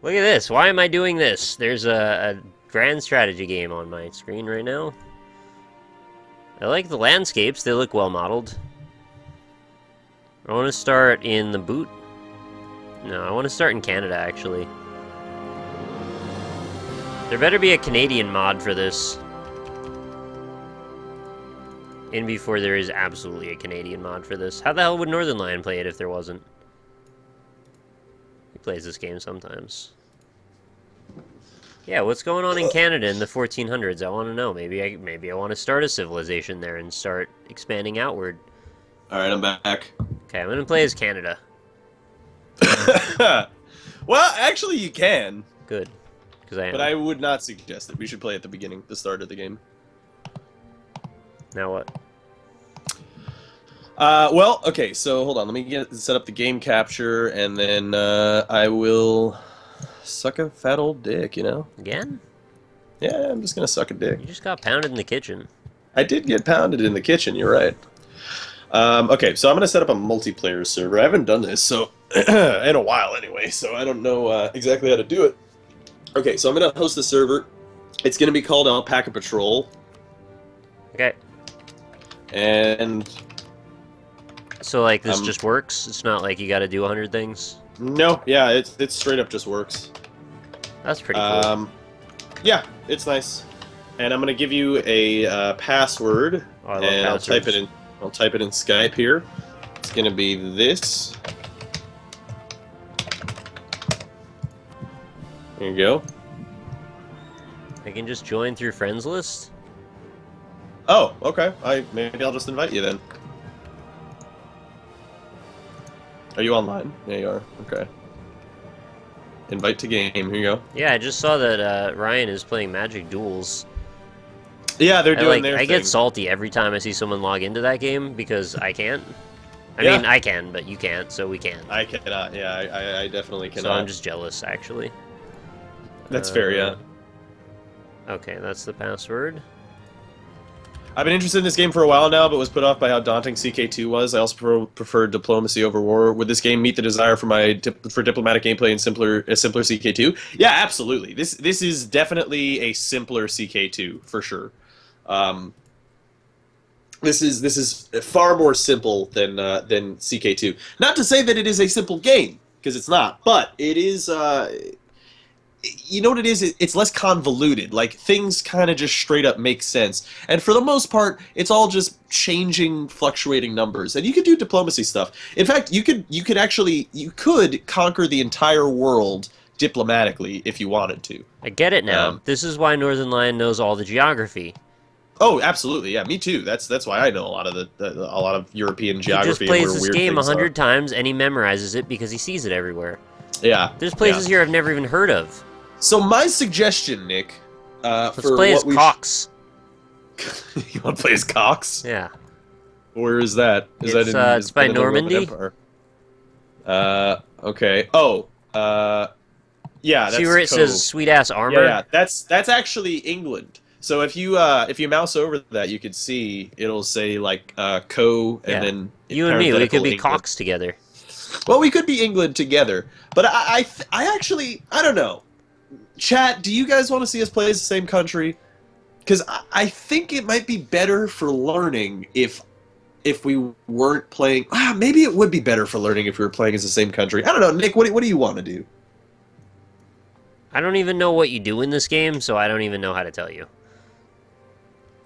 Look at this. Why am I doing this? There's a grand strategy game on my screen right now. I like the landscapes. They look well modeled. I want to start in the boot. No, I want to start in Canada, actually. There better be a Canadian mod for this. In before there is absolutely a Canadian mod for this. How the hell would Northern Lion play it if there wasn't? He plays this game sometimes. Yeah, what's going on in Canada in the 1400s? I want to know. Maybe I want to start a civilization there and start expanding outward. Alright, I'm back. Okay, I'm gonna play as Canada. Well, actually you can. Good. Because I am. But I would not suggest it. We should play at the beginning, the start of the game. Now what? Well, okay, so hold on. Let me set up the game capture, and then I will suck a fat old dick, you know? Again? Yeah, I'm just gonna suck a dick. You just got pounded in the kitchen. I did get pounded in the kitchen, you're right. Okay, so I'm gonna set up a multiplayer server. I haven't done this so in a while anyway, so I don't know exactly how to do it. Okay, so I'm gonna host the server. It's gonna be called AlpacaPatrol. Okay. And so like this just works? It's not like you gotta do 100 things? No, yeah, it straight up just works. That's pretty cool. Yeah, it's nice. And I'm gonna give you a password, and I'll type it in. I'll type it in Skype here. It's gonna be this. There you go. I can just join through friends list? Oh, okay. Maybe I'll just invite you then. Are you online? Yeah, you are. Okay. Invite to game. Here you go. Yeah, I just saw that Ryan is playing Magic Duels. Yeah, they're doing their thing. I get salty every time I see someone log into that game because I can't. I mean, I can, but you can't, so we can't. I cannot. Yeah, I definitely cannot. So I'm just jealous, actually. That's fair, yeah. Okay, that's the password. I've been interested in this game for a while now, but was put off by how daunting CK2 was. I also preferred diplomacy over war. Would this game meet the desire for diplomatic gameplay and simpler CK2? Yeah, absolutely. This is definitely a simpler CK2 for sure. This is far more simple than CK2. Not to say that it is a simple game, because it's not, but it is. You know what it is? It's less convoluted. Like, things kind of just straight up make sense. And for the most part, it's all just changing, fluctuating numbers. And you could do diplomacy stuff. In fact, you could conquer the entire world diplomatically if you wanted to. I get it now. This is why Northern Lion knows all the geography. Oh, absolutely. Yeah, me too. That's why I know a lot of European geography. He just plays this game 100 times and he memorizes it because he sees it everywhere. Yeah. There's places here I've never even heard of. So my suggestion, Nick, let's play as Cox. You want to play as Cox? Yeah. Where is that? It's by Normandy. Okay. Oh. Yeah. That's see where it says "sweet ass armor"? Yeah. That's actually England. So if you mouse over that, you could see it'll say like co and then you and me, we could be Cox together. Well, we could be England together, but I actually I don't know. Chat, do you guys want to see us play as the same country? Because I think it might be better for learning if we weren't playing. Maybe it would be better for learning if we were playing as the same country. I don't know, Nick. What do you want to do? I don't even know what you do in this game, so I don't even know how to tell you.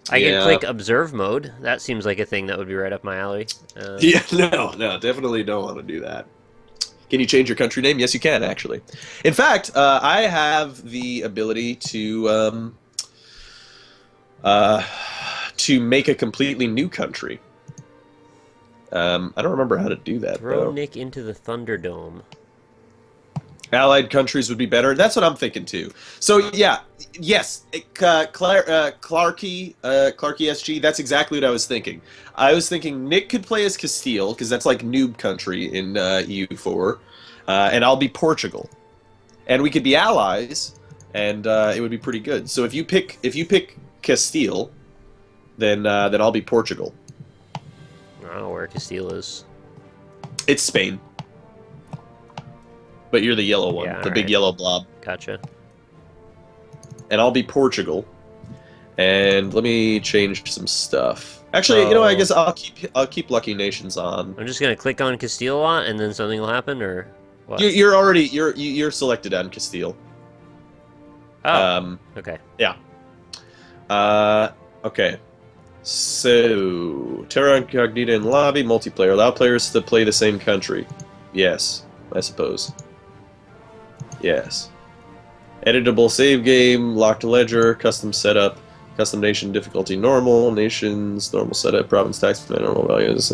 I can click observe mode. That seems like a thing that would be right up my alley. Yeah, no, definitely don't want to do that. Can you change your country name? Yes, you can, actually. In fact, I have the ability to make a completely new country. I don't remember how to do that, Throw Nick into the Thunderdome. Allied countries would be better. That's what I'm thinking too. So yeah, yes, Clarky SG. That's exactly what I was thinking. I was thinking Nick could play as Castile because that's like noob country in EU4, and I'll be Portugal, and we could be allies, and it would be pretty good. So if you pick Castile, then I'll be Portugal. I don't know where Castile is. It's Spain. but you're the yellow one, Yeah, the big alright. yellow blob. Gotcha. And I'll be Portugal. And let me change some stuff. Actually, you know, I guess I'll keep Lucky Nations on. I'm just gonna click on Castile a lot, and then something will happen, or what? You're selected on Castile. Oh. Okay. Yeah. Okay. So, Terra Incognita in lobby, multiplayer. Allow players to play the same country. Yes, I suppose. Yes. Editable save game, locked ledger, custom setup, custom nation difficulty normal, nations, normal setup, province tax, normal values,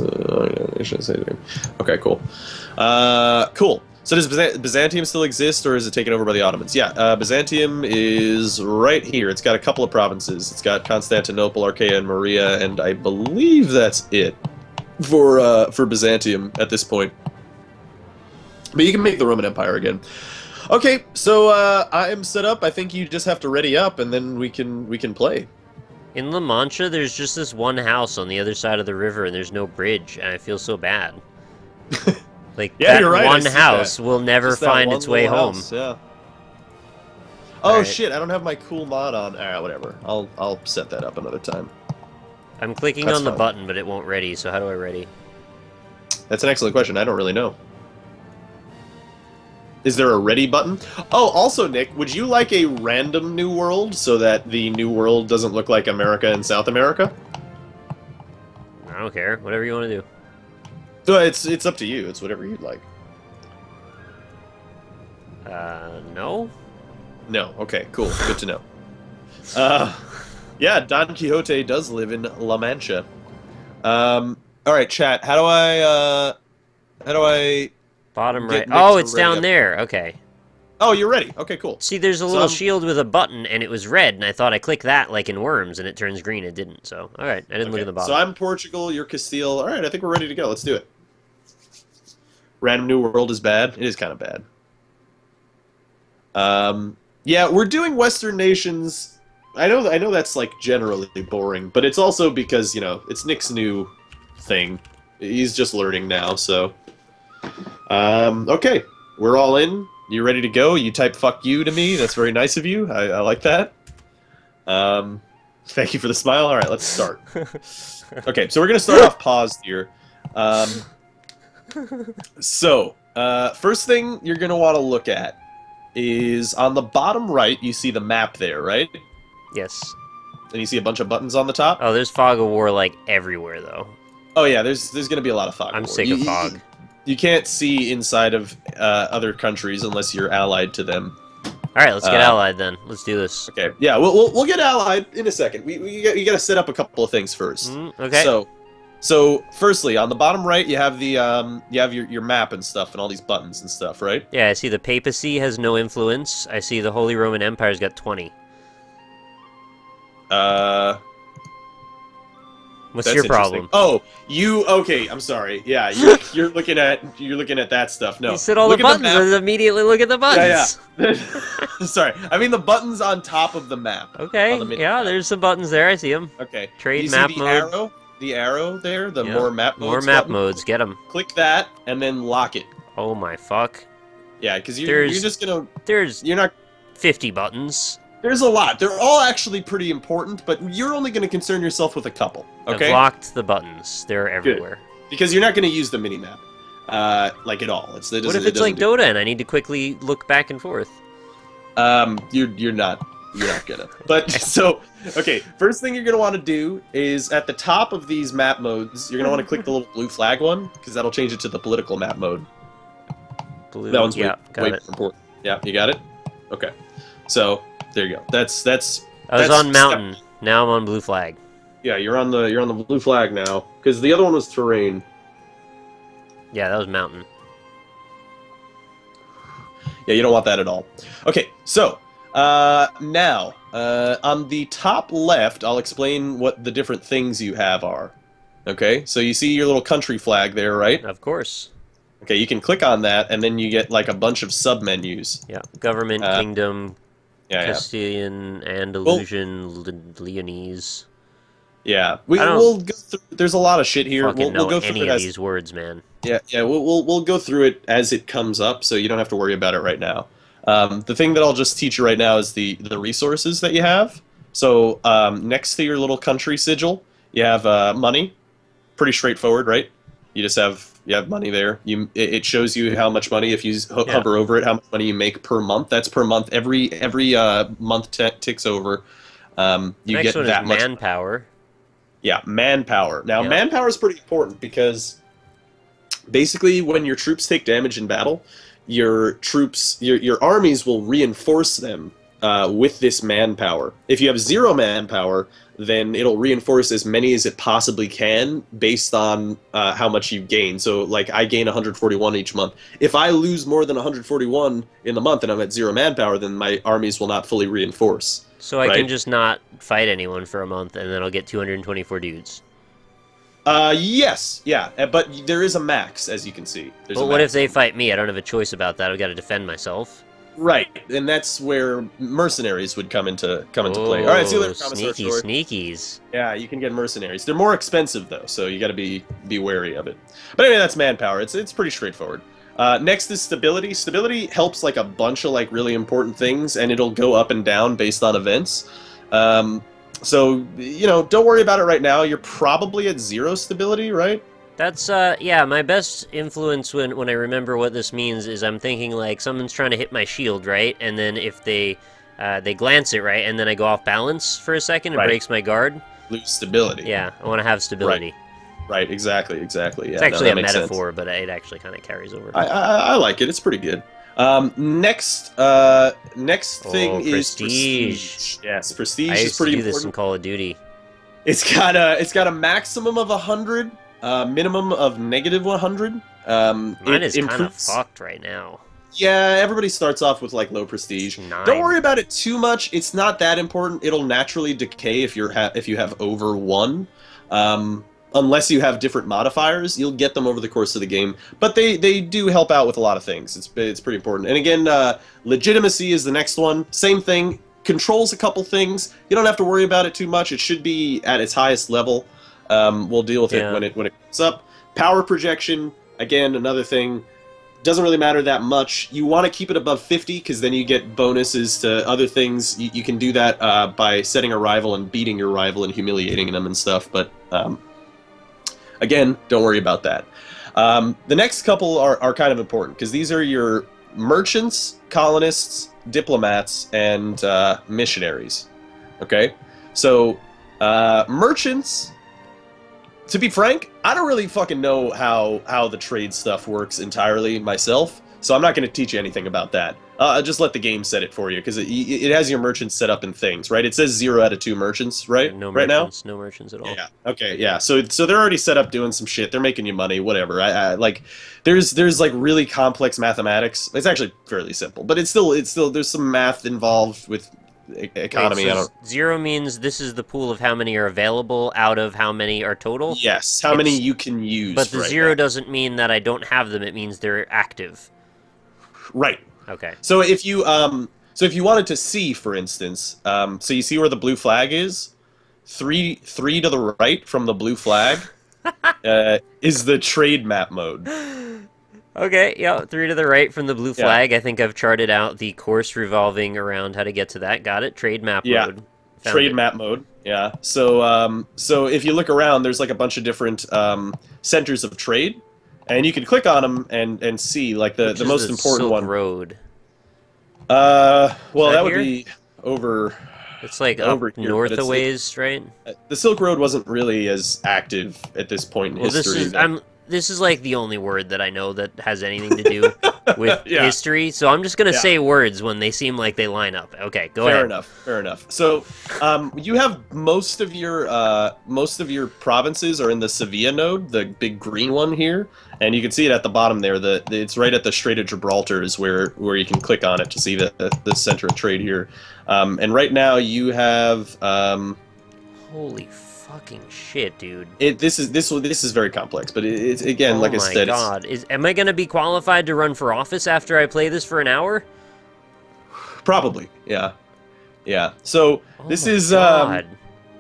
nation save game. Okay, cool. Cool. So does Byzantium still exist, or is it taken over by the Ottomans? Yeah, Byzantium is right here. It's got a couple of provinces. It's got Constantinople, Archaea, and Maria, and I believe that's it for Byzantium at this point. But you can make the Roman Empire again. Okay, so I am set up. I think you just have to ready up, and then we can play. In La Mancha, there's just this one house on the other side of the river, and there's no bridge, and I feel so bad. Like, yeah, that you're right, one house will never just find its way home. House, yeah. Oh right. shit! I don't have my cool mod on. Alright, whatever. I'll set that up another time. I'm clicking That's on the fine. button, but it won't ready, so how do I ready? That's an excellent question. I don't really know. Is there a ready button? Oh, also, Nick, would you like a random new world so that the new world doesn't look like America and South America? I don't care. Whatever you want to do. So it's up to you. It's whatever you'd like. No? No. Okay, cool. Good to know. Yeah, Don Quixote does live in La Mancha. All right, chat. How do I... Bottom right. Get Nick Oh, to it's ready down up. there. Okay. Oh, you're ready. Okay, cool. See, there's a So little I'm- shield with a button, and it was red, and I thought I clicked that like in Worms, and it turns green. It didn't, so... Alright, I didn't look at the bottom. So I'm Portugal, you're Castile. All right, I think we're ready to go. Let's do it. Random New World is bad. It is kind of bad. Yeah, we're doing Western nations. I know that's like generally boring, but it's also because, you know, it's Nick's new thing. He's just learning now, so... okay, we're all in. You ready to go? You type "fuck you" to me. That's very nice of you. I like that. Thank you for the smile. All right, let's start. Okay, so we're gonna start off paused here. So, first thing you're gonna want to look at is on the bottom right. You see the map there, right? Yes. And you see a bunch of buttons on the top. Oh, there's fog of war, like, everywhere, though. Oh yeah, there's gonna be a lot of fog. I'm war. sick of fog. You can't see inside of other countries unless you're allied to them. Alright, let's get allied, then. Let's do this. Okay, yeah, we'll get allied in a second. You got to set up a couple of things first. Okay. So firstly, on the bottom right, you have the you have your map and stuff, and all these buttons and stuff, right? Yeah, I see the papacy has no influence. I see the Holy Roman Empire's got 20. What's That's your interesting. problem? Oh, okay. I'm sorry. Yeah, you're looking at that stuff. No, You said all look the at buttons, and immediately look at the buttons. Yeah. Sorry, I mean the buttons on top of the map. Okay, On the mini yeah, map. there's some buttons there. I see them. Okay. Trade you see map the mode. The arrow there, the Yeah. more map modes. More map button? modes. Get them. Click that and then lock it. Oh my fuck. Yeah, because you're just gonna. There's You're not. 50 buttons. There's a lot. They're all actually pretty important, but you're only going to concern yourself with a couple. Okay. I've locked the buttons. They're everywhere. Because you're not going to use the minimap, like at all. What if it's like Dota and I need to quickly look back and forth? You're not gonna. But so, okay. First thing you're gonna want to do is at the top of these map modes, you're gonna want to click the little blue flag one because that'll change it to the political map mode. Blue. That one's yeah, got way it. more important. Yeah, you got it. Okay. So there you go. That's. I was that's on mountain. Now I'm on blue flag. Yeah, you're on the blue flag now because the other one was terrain. Yeah, that was mountain. Yeah, you don't want that at all. Okay, so now on the top left, I'll explain what the different things you have are. Okay, so you see your little country flag there, right? Of course. Okay, you can click on that, and then you get like a bunch of sub-menus. Yeah, government, kingdom, Yeah, Castilian, Andalusian, Leonese. Yeah, I don't we'll go through. There's a lot of shit here. fucking We'll know go through any it of as these words, man. yeah. We'll go through it as it comes up, so you don't have to worry about it right now. The thing that I'll just teach you right now is the resources that you have. So next to your little country sigil, you have money. Pretty straightforward, right? You have money there. It shows you how much money if you Yeah. hover over it, how much money you make per month. That's per month. Every month ticks over. You Next get one is that much. manpower. Yeah, manpower. Now, Yeah. manpower is pretty important because basically, when your troops take damage in battle, your armies will reinforce them with this manpower. If you have zero manpower, then it'll reinforce as many as it possibly can based on how much you gain. So, like, I gain 141 each month. If I lose more than 141 in the month and I'm at zero manpower, then my armies will not fully reinforce. So I right? can just not fight anyone for a month, and then I'll get 224 dudes. Yes, yeah, but there is a max, as you can see. There's But a what if max they on- fight me? I don't have a choice about that. I've got to defend myself. Right, and that's where mercenaries would come into play. All right, see you later, Commissar Sneaky Shore. sneakies. Yeah, you can get mercenaries. They're more expensive though, so you got to be wary of it. But anyway, that's manpower. It's pretty straightforward. Next is stability. Stability helps like a bunch of like really important things, and it'll go up and down based on events. So you know, don't worry about it right now. You're probably at zero stability, right? That's, yeah, my best influence when I remember what this means is I'm thinking, like, someone's trying to hit my shield, right? And then if they glance it, right? And then I go off balance for a second, it Right. breaks my guard. Lose stability. Yeah, I want to have stability. Right. Exactly. Yeah. It's actually that a makes sense. metaphor, but it actually kind of carries over. I like it. It's pretty good. Next thing is prestige. Yes, prestige I is used to pretty do this in important. Call of Duty. It's got a maximum of 100, minimum of negative 100. Mine is kind of improves- fucked right now. Yeah, everybody starts off with like low prestige. 9. Don't worry about it too much. It's not that important. It'll naturally decay if you have over 1. Unless you have different modifiers, you'll get them over the course of the game. But they do help out with a lot of things. It's pretty important. And again, legitimacy is the next one. Same thing. Controls a couple things. You don't have to worry about it too much. It should be at its highest level. We'll deal with it when it comes up. Power projection, again, another thing. Doesn't really matter that much. You want to keep it above 50 because then you get bonuses to other things. You can do that by setting a rival and beating your rival and humiliating them and stuff. But again, don't worry about that. The next couple are kind of important because these are your merchants, colonists, diplomats, and missionaries. Okay? So, merchants, to be frank, I don't really fucking know how the trade stuff works entirely myself, so I'm not going to teach you anything about that. I'll just let the game set it for you, because it has your merchants set up in things, right? It says 0 out of 2 merchants, right? No right merchants, no merchants at all. Yeah. Okay. Yeah. So they're already set up doing some shit. They're making you money. Whatever. I like. There's like really complex mathematics. It's actually fairly simple, but it's still there's some math involved with economy. Wait, I so don't. 0 means this is the pool of how many are available out of how many are total. Yes. How many you can use. But the right 0 now. doesn't mean that I don't have them. It means they're active. Right. Okay. So if you wanted to see, for instance, so you see where the blue flag is, three to the right from the blue flag, is the trade map mode. Okay, yeah, 3 to the right from the blue Yeah. flag. I think I've charted out the course revolving around how to get to that. Got it. Trade map Yeah. mode. Found Trade it. map mode. Yeah. So if you look around, there's like a bunch of different centers of trade, and you can click on them and see like the Which is most the important Silk one. Road. Well, that that would here? be over. It's like Over up here, north but a it's ways, right? The Silk Road wasn't really as active at this point in Well, history. this is like the only word that I know that has anything to do with Yeah. history. So I'm just gonna Yeah. say words when they seem like they line up. Okay, go Fair ahead. Fair enough. So, you have most of your provinces are in the Sevilla node, the big green one here, and you can see it at the bottom there. It's right at the Strait of Gibraltar is where you can click on it to see the center of trade here. And right now you have Holy fucking shit, dude! this is very complex, but it's again like I said. Oh my god, am I gonna be qualified to run for office after I play this for an hour? Probably, yeah. So Oh this my is God.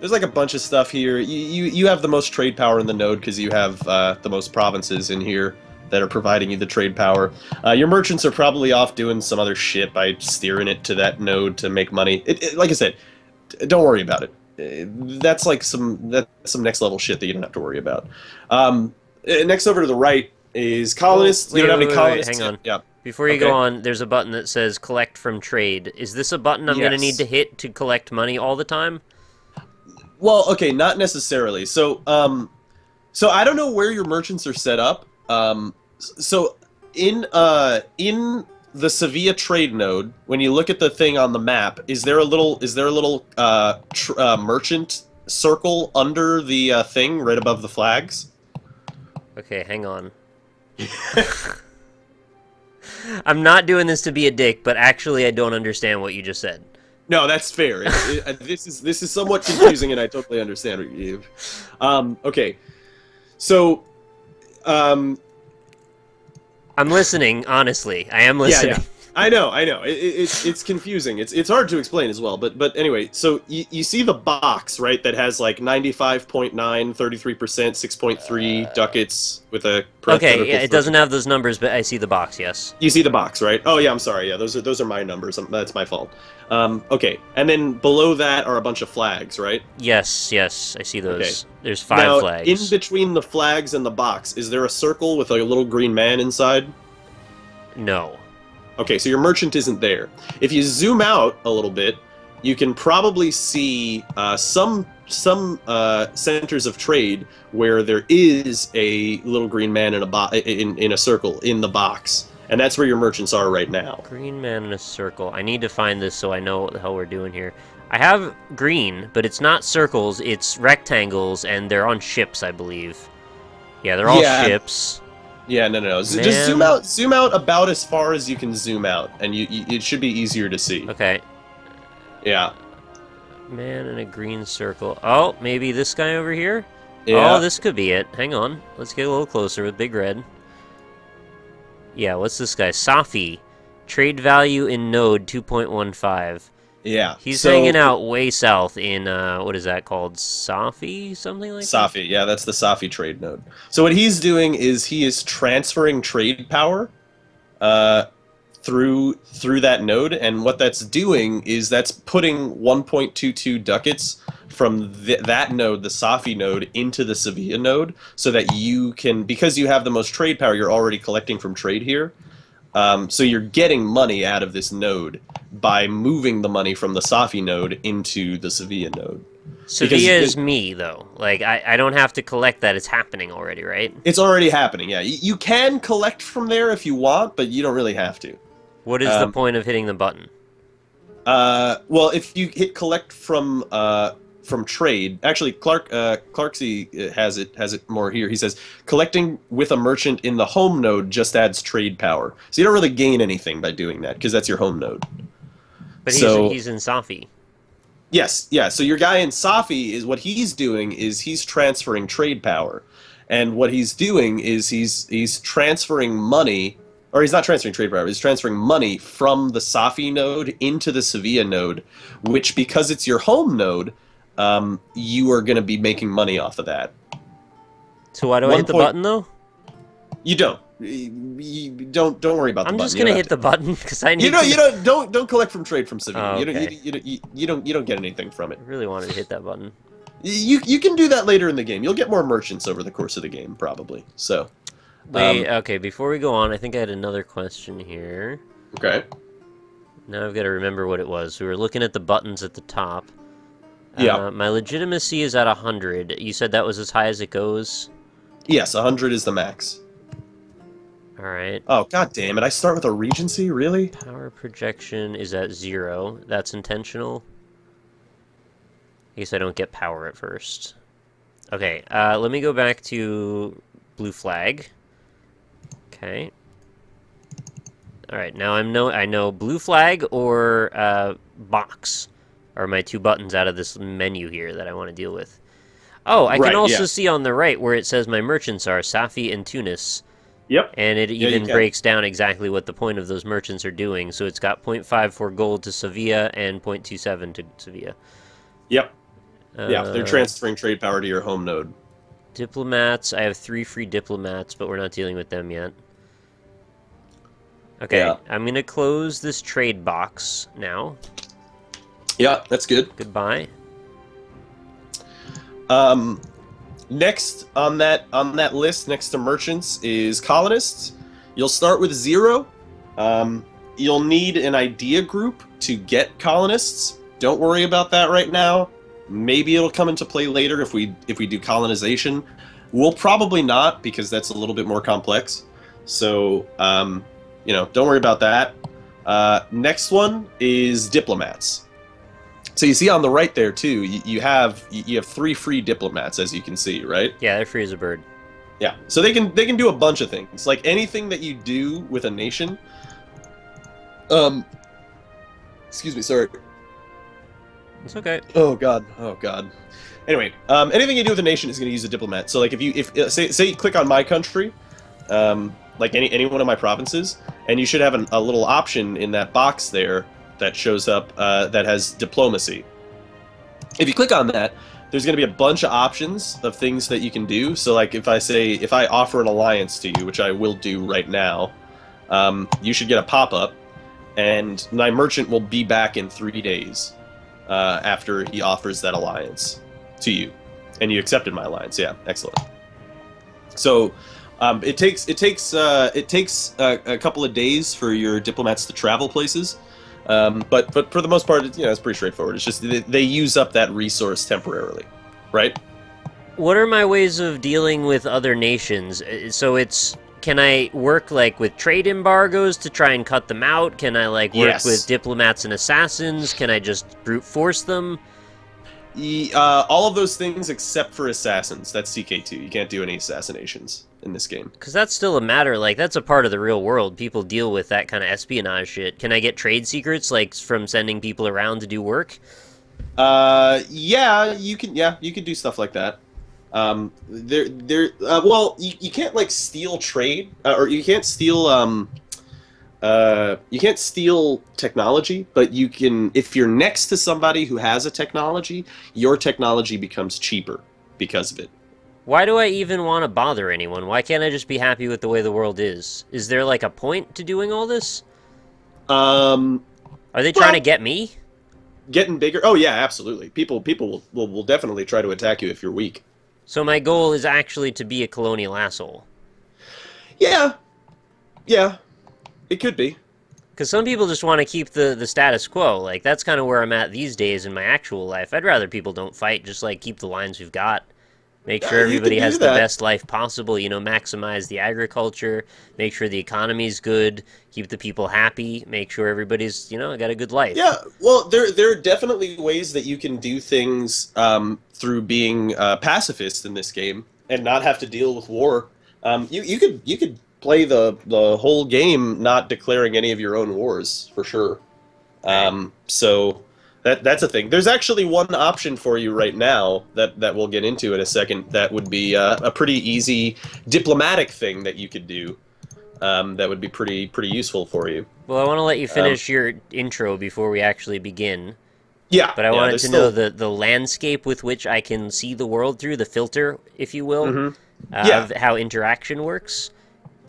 There's like a bunch of stuff here. You have the most trade power in the node because you have the most provinces in here that are providing you the trade power. Your merchants are probably off doing some other shit by steering it to that node to make money. Like I said, don't worry about it. That's like some next level shit that you don't have to worry about. Next over to the right is colonists. Wait, you don't have any wait, colonists. hang on. Yeah. Before you go on, there's a button that says collect from trade. Is this a button I'm going to need to hit to collect money all the time? Well, okay, not necessarily. So I don't know where your merchants are set up. So in the Sevilla trade node, when you look at the thing on the map, is there a little merchant circle under the thing right above the flags? Okay, hang on. I'm not doing this to be a dick, but actually I don't understand what you just said. No, that's fair. This is somewhat confusing, and I totally understand what you do. Okay, so I'm listening. Honestly, I am listening. Yeah. I know. It's confusing. It's hard to explain as well. But anyway, so you see the box, right? That has like 95.9, 33%, 6.3 ducats with a. Okay, yeah, it doesn't have those numbers, but I see the box. Yes. You see the box, right? Oh yeah, I'm sorry. Yeah, those are my numbers. That's my fault. Okay, and then below that are a bunch of flags, right? Yes, I see those. Okay. There's 5 flags. In between the flags and the box, is there a circle with like a little green man inside? No. Okay, so your merchant isn't there. If you zoom out a little bit, you can probably see some centers of trade where there is a little green man in a circle in the box, and that's where your merchants are right now. Green man in a circle. I need to find this so I know what the hell we're doing here. I have green, but it's not circles, it's rectangles, and they're on ships, I believe. Yeah, they're all ships. Yeah, no. Just zoom out about as far as you can zoom out, and it should be easier to see. Okay. Yeah. Man in a green circle. Oh, maybe this guy over here? Yeah. Oh, this could be it. Hang on. Let's get a little closer with Big Red. Yeah, what's this guy? Safi. Trade value in node 2.15. Yeah. He's hanging out way south in, what is that called? Safi? Something like that? Safi, yeah, that's the Safi trade node. So what he's doing is he is transferring trade power through that node, and what that's doing is that's putting 1.22 ducats from that node, the Safi node, into the Sevilla node, so that you can, because you have the most trade power, you're already collecting from trade here. So you're getting money out of this node by moving the money from the Safi node into the Sevilla node. Sevilla is me, though. Like, I don't have to collect that. It's happening already, right? It's already happening, yeah. You can collect from there if you want, but you don't really have to. What is the point of hitting the button? Well, if you hit collect from trade, actually Clarksy has it more here. He says collecting with a merchant in the home node just adds trade power, so you don't really gain anything by doing that because that's your home node. But he's in Safi. Yes, yeah. So your guy in Safi is what he's doing is he's transferring trade power, and what he's doing is he's transferring money. Or he's not transferring trade power, he's transferring money from the Safi node into the Sevilla node, which, because it's your home node, you are going to be making money off of that. So why do I hit the button, though? You don't. You don't worry about the button. I'm just going to hit the button, because I need don't collect from trade from Sevilla. Oh, okay. You don't get anything from it. I really wanted to hit that button. You can do that later in the game. You'll get more merchants over the course of the game, probably. So... Wait, okay, before we go on, I think I had another question here. Okay. Now I've got to remember what it was. We were looking at the buttons at the top. Yeah. My legitimacy is at 100. You said that was as high as it goes? Yes, 100 is the max. Alright. Oh, god damn it. I start with a Regency? Really? Power projection is at 0. That's intentional. I guess I don't get power at first. Okay, let me go back to blue flag. Okay. Alright, now I know blue flag or box are my 2 buttons out of this menu here that I want to deal with. Oh, I can also see on the right where it says my merchants are Safi and Tunis. Yep. And it even breaks down exactly what the point of those merchants are doing. So it's got 0.54 gold to Sevilla and 0.27 to Sevilla. Yep. Yeah, they're transferring trade power to your home node. Diplomats. I have 3 free diplomats, but we're not dealing with them yet. Okay, Yeah. I'm gonna close this trade box now. Yeah, that's good. Goodbye. Next on that list, next to merchants, is colonists. You'll start with 0. You'll need an idea group to get colonists. Don't worry about that right now. Maybe it'll come into play later if we do colonization. We'll probably not, because that's a little bit more complex. So don't worry about that. Next one is diplomats. So you see on the right there too, you have 3 free diplomats, as you can see, right? Yeah, they're free as a bird. Yeah, so they can do a bunch of things. Like anything that you do with a nation. Excuse me, sorry. It's okay. Oh god. Anyway, anything you do with a nation is going to use a diplomat. So like if say you click on my country, like any one of my provinces, and you should have a little option in that box there that shows up that has diplomacy. If you click on that, there's going to be a bunch of options of things that you can do. So like if I offer an alliance to you, which I will do right now, you should get a pop-up, and my merchant will be back in 3 days after he offers that alliance to you, and you accepted my alliance. Yeah, excellent. So it takes a couple of days for your diplomats to travel places. But for the most part, it's pretty straightforward. It's just they use up that resource temporarily, right? What are my ways of dealing with other nations? So can I work like with trade embargoes to try and cut them out? Can I like work with diplomats and assassins? Can I just brute force them? All of those things except for assassins. That's CK2. You can't do any assassinations in this game. Because that's still a matter, like, that's a part of the real world. People deal with that kind of espionage shit. Can I get trade secrets, like, from sending people around to do work? Yeah, you can do stuff like that. Well, you can't, like, steal trade, or you can't steal, technology, but you can, if you're next to somebody who has a technology, your technology becomes cheaper because of it. Why do I even want to bother anyone? Why can't I just be happy with the way the world is? Is there, like, a point to doing all this? Are they trying to get me? Getting bigger? Oh, yeah, absolutely. People will definitely try to attack you if you're weak. So my goal is actually to be a colonial asshole. Yeah. Yeah. It could be. Because some people just want to keep the status quo. Like, that's kind of where I'm at these days in my actual life. I'd rather people don't fight, just, like, keep the lines we've got. Make sure everybody has the best life possible, maximize the agriculture, make sure the economy's good, keep the people happy, make sure everybody's, got a good life. Yeah, well, there are definitely ways that you can do things through being pacifist in this game and not have to deal with war. You could play the whole game not declaring any of your own wars, for sure. So that's a thing. There's actually one option for you right now that we'll get into in a second. That would be a pretty easy diplomatic thing that you could do. That would be pretty useful for you. Well, I want to let you finish your intro before we actually begin. Yeah, but I wanted to know the landscape with which I can see the world through, the filter, if you will, of how interaction works.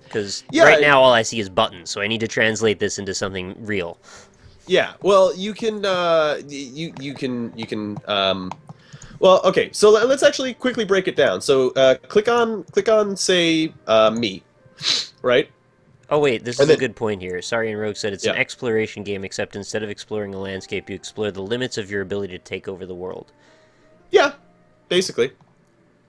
Because right now all I see is buttons, so I need to translate this into something real. Yeah, well, you can, well, okay, so let's actually quickly break it down. So, click on, say, me, right? Oh, wait, this is a good point here. Sorry, and Rogue said it's an exploration game, except instead of exploring a landscape, you explore the limits of your ability to take over the world. Yeah, basically.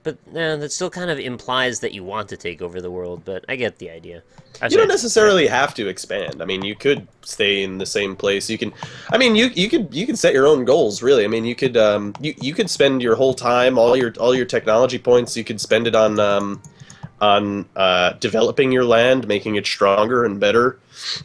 But that still kind of implies that you want to take over the world, but I get the idea. You don't necessarily have to expand. I mean, you could stay in the same place. You can, I mean, you could set your own goals, really. I mean, you could you could spend your whole time, all your technology points, you could spend it on developing your land, making it stronger and better.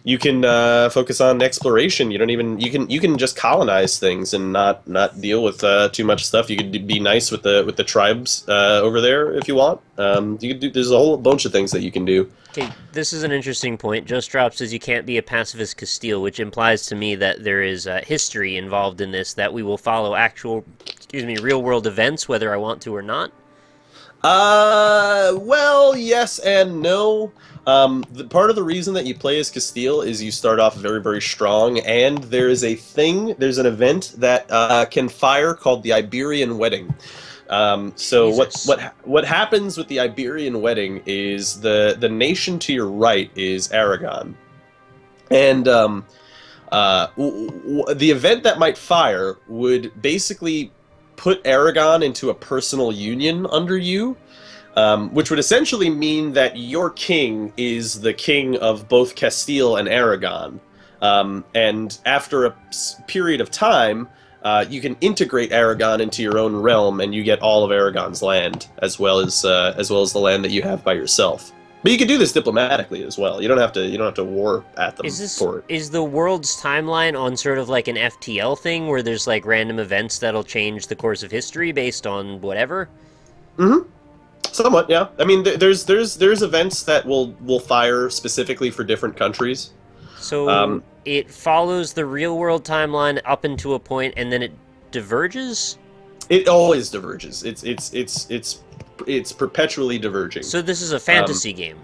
You can focus on exploration. You can just colonize things and not deal with too much stuff. You could be nice with the tribes over there if you want. You could do. There's a whole bunch of things that you can do. Okay, this is an interesting point. Just Drop says you can't be a pacifist Castile, which implies to me that there is history involved in this, that we will follow actual, real-world events, whether I want to or not. Well, yes and no. Part of the reason that you play as Castile is you start off very, very strong, and there's an event that can fire called the Iberian Wedding. So Jesus. what happens with the Iberian Wedding is the nation to your right is Aragon, and the event that might fire would basically put Aragon into a personal union under you, which would essentially mean that your king is the king of both Castile and Aragon. And after a period of time, you can integrate Aragon into your own realm, and you get all of Aragon's land, as well as the land that you have by yourself. But you can do this diplomatically as well. You don't have to war at them for it. Is the world's timeline on sort of like an FTL thing, where there's like random events that'll change the course of history based on whatever? Mm-hmm. Somewhat, yeah. I mean, there's events that will fire specifically for different countries. So it follows the real world timeline up into a point, and then it diverges. It always diverges. It's perpetually diverging. So this is a fantasy game.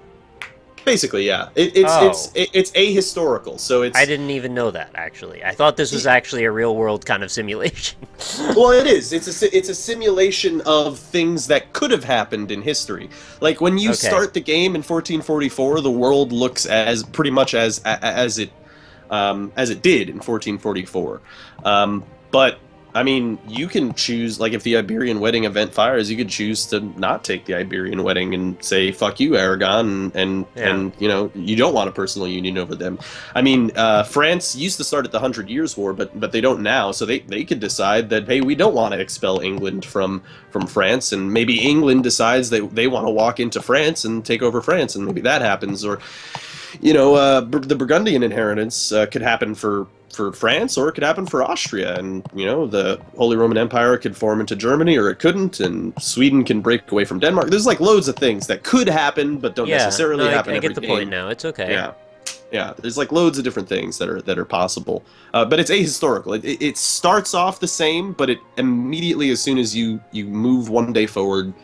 Basically, yeah. It's ahistorical. So it's. I didn't even know that, actually. I thought this was actually a real world kind of simulation. Well, it is. It's a simulation of things that could have happened in history. Like when you start the game in 1444, the world looks as pretty much as it did in 1444. But I mean, you can choose, like, if the Iberian Wedding event fires, you could choose to not take the Iberian Wedding and say, fuck you, Aragon, and you know, you don't want a personal union over them. I mean, France used to start at the 100 Years' War, but they don't now, so they could decide that, hey, we don't want to expel England from France, and maybe England decides that they want to walk into France and take over France, and maybe that happens, or, you know, the Burgundian inheritance could happen for France, or it could happen for Austria, and, you know, the Holy Roman Empire could form into Germany, or it couldn't, and Sweden can break away from Denmark. There's like loads of things that could happen, but don't necessarily happen every I get the game. point now. It's okay. Yeah. There's like loads of different things that are possible, but it's ahistorical. It starts off the same, but it immediately, as soon as you move one day forward,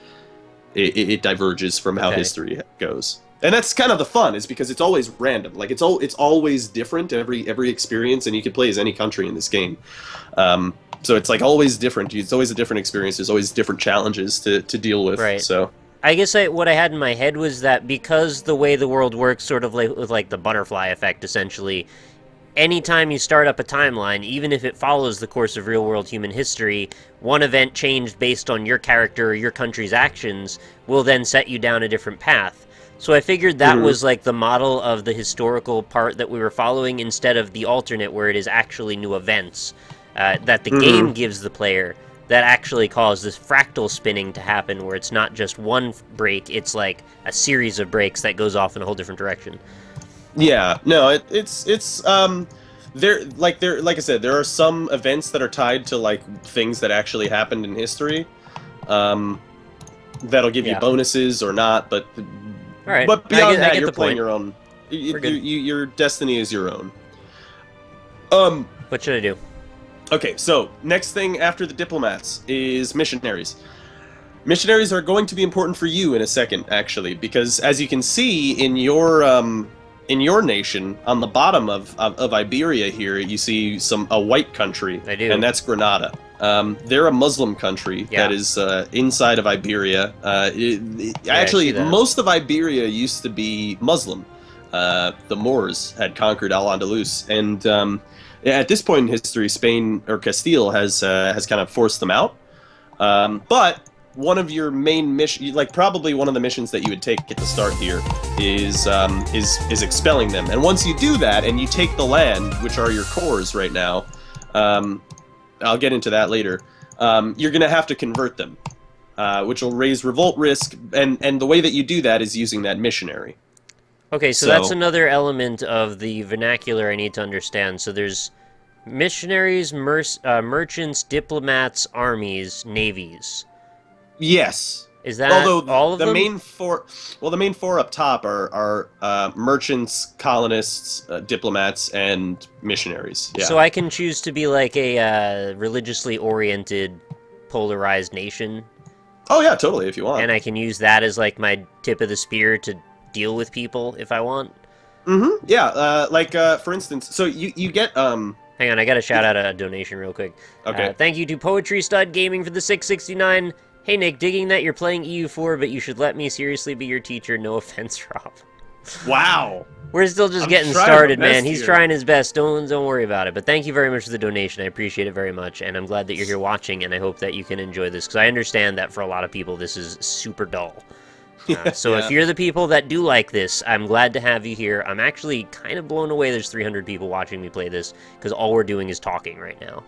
it diverges from how history goes. And that's kind of the fun, is because it's always random. Like, it's always different every experience, and you can play as any country in this game. So it's like always different. It's always a different experience. There's always different challenges to deal with. Right. So I guess what I had in my head was that because the way the world works, sort of like with like the butterfly effect, essentially, anytime you start up a timeline, even if it follows the course of real-world human history, one event changed based on your character or your country's actions will then set you down a different path. So I figured that was like the model of the historical part that we were following, instead of the alternate where it is actually new events that the game gives the player that actually cause this fractal spinning to happen, where it's not just one break, it's like a series of breaks that goes off in a whole different direction. yeah, no, it's like I said, there are some events that are tied to like things that actually happened in history, that'll give you bonuses or not, but. All right. But beyond that, you're the playing point. your own. Your destiny is your own. What should I do? Okay, so next thing after the diplomats is missionaries. Missionaries are going to be important for you in a second, actually, because as you can see in your nation, on the bottom of Iberia here, you see a white country. I do. And that's Granada. They're a Muslim country that is inside of Iberia. Actually, most of Iberia used to be Muslim. The Moors had conquered Al-Andalus, and at this point in history, Spain or Castile has kind of forced them out. But one of your main missions, like probably one of the missions that you would take at the start here, is expelling them. And once you do that, and you take the land, which are your cores right now. I'll get into that later. You're going to have to convert them, which will raise revolt risk, and the way that you do that is using that missionary. Okay, so that's another element of the vernacular I need to understand. So there's missionaries, merchants, diplomats, armies, navies. Yes. Is that Although all of the them? main four, well, the main four up top are merchants, colonists, diplomats, and missionaries. Yeah. So I can choose to be like a religiously oriented, polarized nation, Oh yeah, totally. If you want. and I can use that as like my tip of the spear to deal with people if I want. Mm-hmm. Yeah. For instance, so you get Hang on, I gotta shout out a donation real quick. Okay. Thank you to Poetry Stud Gaming for the 669. Hey Nick, digging that you're playing EU4, but you should let me seriously be your teacher. No offense, Rob. Wow. We're still just I'm getting trying my started, best man. He's here. trying his best. Don't worry about it. But thank you very much for the donation. I appreciate it very much, and I'm glad that you're here watching. And I hope that you can enjoy this because I understand that for a lot of people this is super dull. So if you're the people that do like this, I'm glad to have you here. I'm actually kind of blown away there's 300 people watching me play this, because all we're doing is talking right now.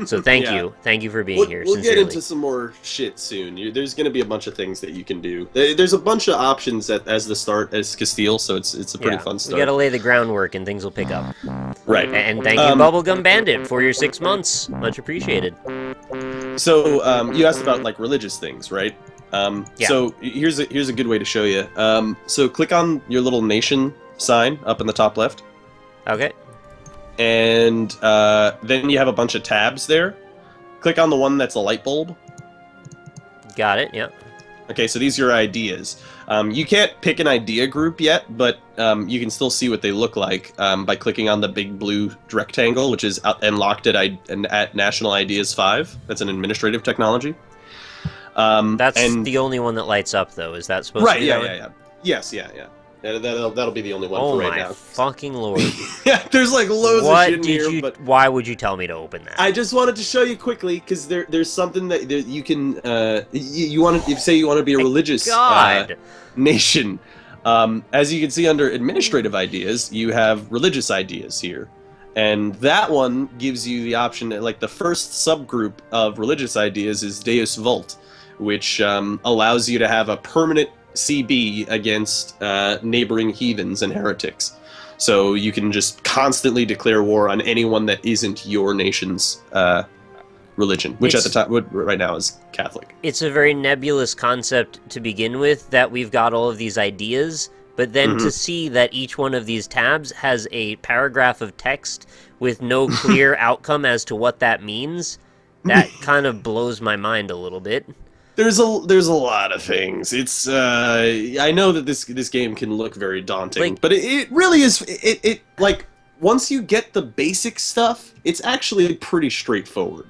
So thank you. Thank you for being here, We'll sincerely. get into some more shit soon. There's going to be a bunch of things that you can do. There's a bunch of options as the start as Castile, so it's a pretty fun start. We gotta lay the groundwork and things will pick up. Right. And thank you, Bubblegum Bandit, for your 6 months. Much appreciated. So you asked about like religious things, right? Yeah. So here's a good way to show you. So click on your little nation sign up in the top left, Okay. and then you have a bunch of tabs there. Click on the one that's a light bulb. Got it, yeah. Okay, so these are your ideas. You can't pick an idea group yet, but you can still see what they look like by clicking on the big blue rectangle, which is unlocked at National Ideas 5. That's an administrative technology. That's and the only one that lights up, though. Is that supposed to right, be that one? yeah. Yes, yeah. That'll be the only one Oh for right my now. fucking lord. Yeah, there's like loads of shit in here, but Why would you tell me to open that? I just wanted to show you quickly because there's something that you can you want to say you want to be a religious nation. As you can see under administrative ideas, you have religious ideas here. And that one gives you the option, like the first subgroup of religious ideas is Deus Vult, which allows you to have a permanent CB against neighboring heathens and heretics. So you can just constantly declare war on anyone that isn't your nation's religion, which at the time, right now, is Catholic. It's a very nebulous concept to begin with, that we've got all of these ideas, but then to see that each one of these tabs has a paragraph of text with no clear outcome as to what that means, that kind of blows my mind a little bit. There's a lot of things. It's I know that this game can look very daunting, Like, but it really is. It like once you get the basic stuff, it's actually pretty straightforward.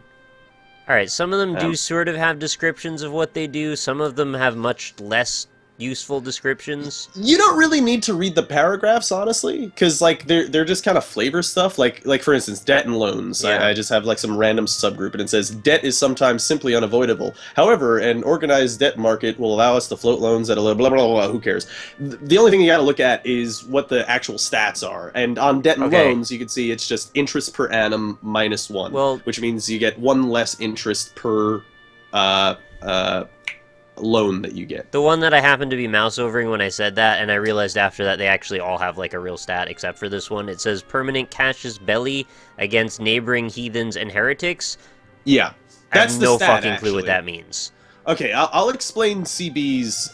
Alright, some of them do sort of have descriptions of what they do, some of them have much less useful descriptions. You don't really need to read the paragraphs, honestly, because like they're just kind of flavor stuff. Like for instance, debt and loans. Yeah. I just have like some random subgroup, and it says debt is sometimes simply unavoidable. However, an organized debt market will allow us to float loans at a blah blah blah. Blah. Who cares? The only thing you got to look at is what the actual stats are. And on debt and loans, you can see it's just interest per annum -1, Well, which means you get 1 less interest per loan that you get. the one that I happened to be mouse overing when I said that, and I realized after that they actually all have like a real stat except for this one. It says permanent casus belli against neighboring heathens and heretics. Yeah, that's I have the no stat, fucking clue what actually. that means. Okay, I'll explain CBs.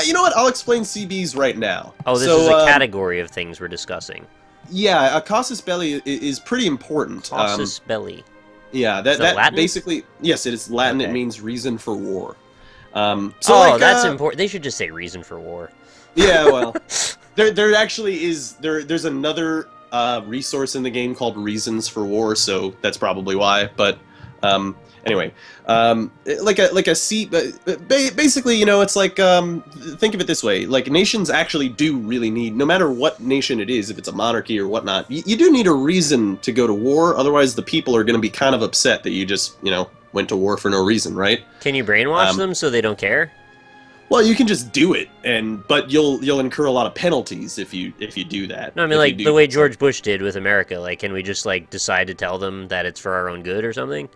You know what? I'll explain CBs right now. Oh, this is a category of things we're discussing. Yeah, a casus belli is pretty important. Casus belli. Yeah, that that Latin? basically, yes, it is Latin. Okay. It means reason for war. That's important. They should just say reason for war. Yeah, well, there actually is there's another resource in the game called Reasons for War, so that's probably why. But anyway, basically, you know, it's like think of it this way: like nations actually do really need, no matter what nation it is, if it's a monarchy or whatnot, you do need a reason to go to war. Otherwise, the people are going to be kind of upset that you just, you know, went to war for no reason, right? Can you brainwash them so they don't care? Well, you can just do it, but you'll incur a lot of penalties if you do that. No, I mean like the way George Bush did with America. Like, can we just like decide to tell them that it's for our own good or something?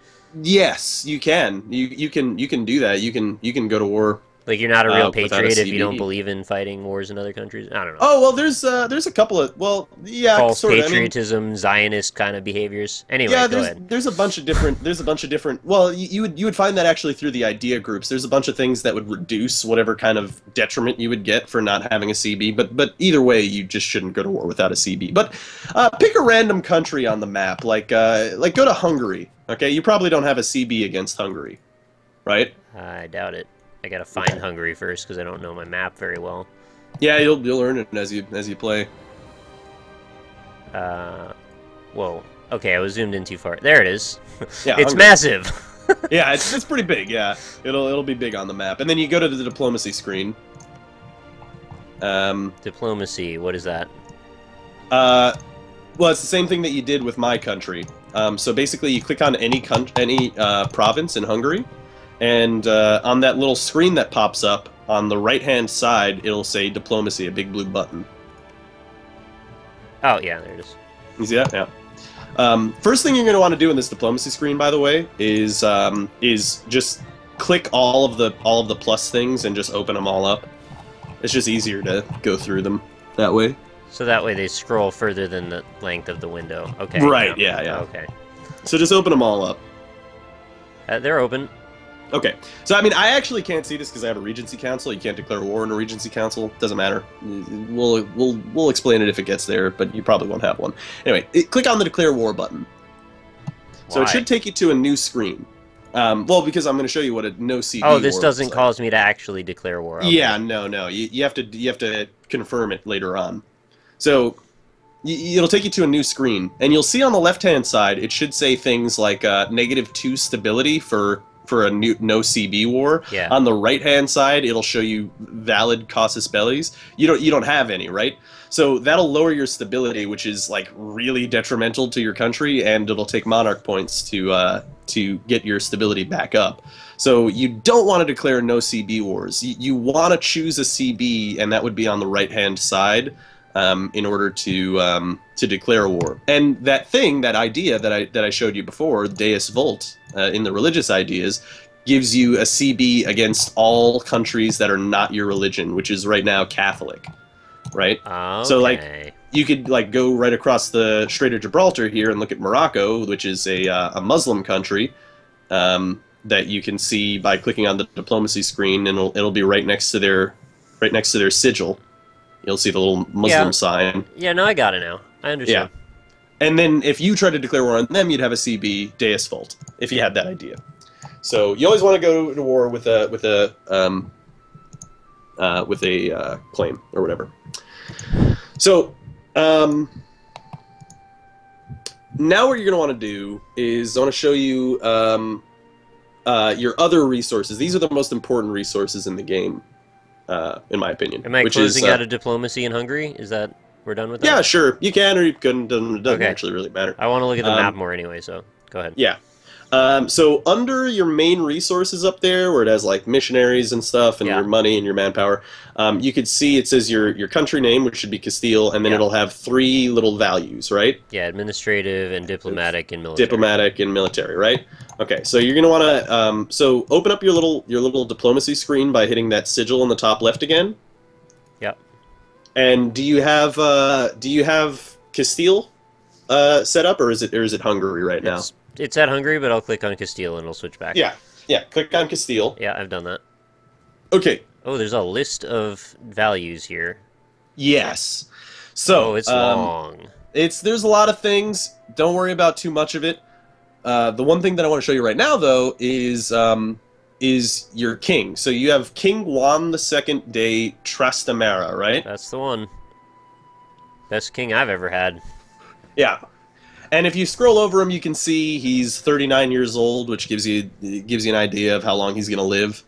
Yes, you can. You can do that. You can go to war Like, you're not a real without a patriot if you don't CB. believe in fighting wars in other countries? I don't know. Oh well, there's a couple of yeah, False sort of. I mean, patriotism, Zionist kind of behaviors. Anyway, yeah, go ahead. there's a bunch of different. Well, you would find that actually through the idea groups. There's a bunch of things that would reduce whatever kind of detriment you would get for not having a CB. But either way, you just shouldn't go to war without a CB. But pick a random country on the map, like go to Hungary. Okay, you probably don't have a CB against Hungary, right? I doubt it. I gotta find Hungary first because I don't know my map very well. Yeah, you'll learn it as you play. Whoa. Okay, I was zoomed in too far. There it is. Yeah, It's Hungary. massive. Yeah, it's pretty big. Yeah, it'll be big on the map, and then you go to the diplomacy screen. Diplomacy. What is that? Well, it's the same thing that you did with my country. So basically, you click on any province in Hungary, and on that little screen that pops up on the right-hand side, it'll say diplomacy, a big blue button. Oh yeah, there it is. You see that? Yeah. First thing you're going to want to do in this diplomacy screen, by the way, is just click all of the plus things and just open them all up. It's just easier to go through them that way. So that way they scroll further than the length of the window. Okay. Right. Yeah. Okay. So just open them all up. They're open. Okay, so I mean, I actually can't see this because I have a Regency Council. You can't declare war in a Regency Council. Doesn't matter. We'll explain it if it gets there, but you probably won't have one. Anyway, click on the Declare War button. So it should take you to a new screen. Well, because I'm going to show you what a no CB. Oh, this war doesn't looks like. cause me to actually declare war. Okay. Yeah, no. You have to confirm it later on. So it'll take you to a new screen, and you'll see on the left-hand side it should say things like -2 stability for a no CB war. Yeah. On the right-hand side, it'll show you valid casus bellis. You don't have any, right? So that'll lower your stability, which is like really detrimental to your country, and it'll take monarch points to get your stability back up. So you don't want to declare no CB wars. You want to choose a CB, and that would be on the right-hand side. In order to declare a war. And that idea that I showed you before, Deus Vult, in the religious ideas, gives you a CB against all countries that are not your religion, which is right now Catholic, right? Okay. So like you could like go right across the Strait of Gibraltar here and look at Morocco, which is a Muslim country. That you can see by clicking on the diplomacy screen, and it'll be right next to their sigil. You'll see the little Muslim sign. Yeah, no, I got it now. I understand. Yeah. And then if you tried to declare war on them, you'd have a CB Deus Vult, if you had that idea. So you always want to go to war with a claim or whatever. So now what you're going to want to do is I want to show you your other resources. These are the most important resources in the game. In my opinion. Am I closing out of diplomacy in Hungary? Is that we're done with that? Yeah, sure. You can or you couldn't. Doesn't Okay. actually really matter. I want to look at the map more anyway, so go ahead. Yeah. So under your main resources up there, where it has like missionaries and stuff, and your money and your manpower, you could see it says your country name, which should be Castile, and then it'll have 3 little values, right? Yeah, administrative and diplomatic and military. Diplomatic and military, right? Okay, so you're gonna want to so open up your little diplomacy screen by hitting that sigil on the top left again. Yep. And do you have Castile set up, or is it Hungary right now? It's at Hungary, but I'll click on Castile and it'll switch back. Yeah. Click on Castile. Yeah, I've done that. Okay. Oh, there's a list of values here. Yes. So it's long. There's a lot of things. Don't worry about too much of it. The one thing that I want to show you right now, though, is your king. So you have King Juan II de Trastamara, right? That's the one. Best king I've ever had. Yeah. And if you scroll over him, you can see he's 39 years old, which gives you an idea of how long he's going to live.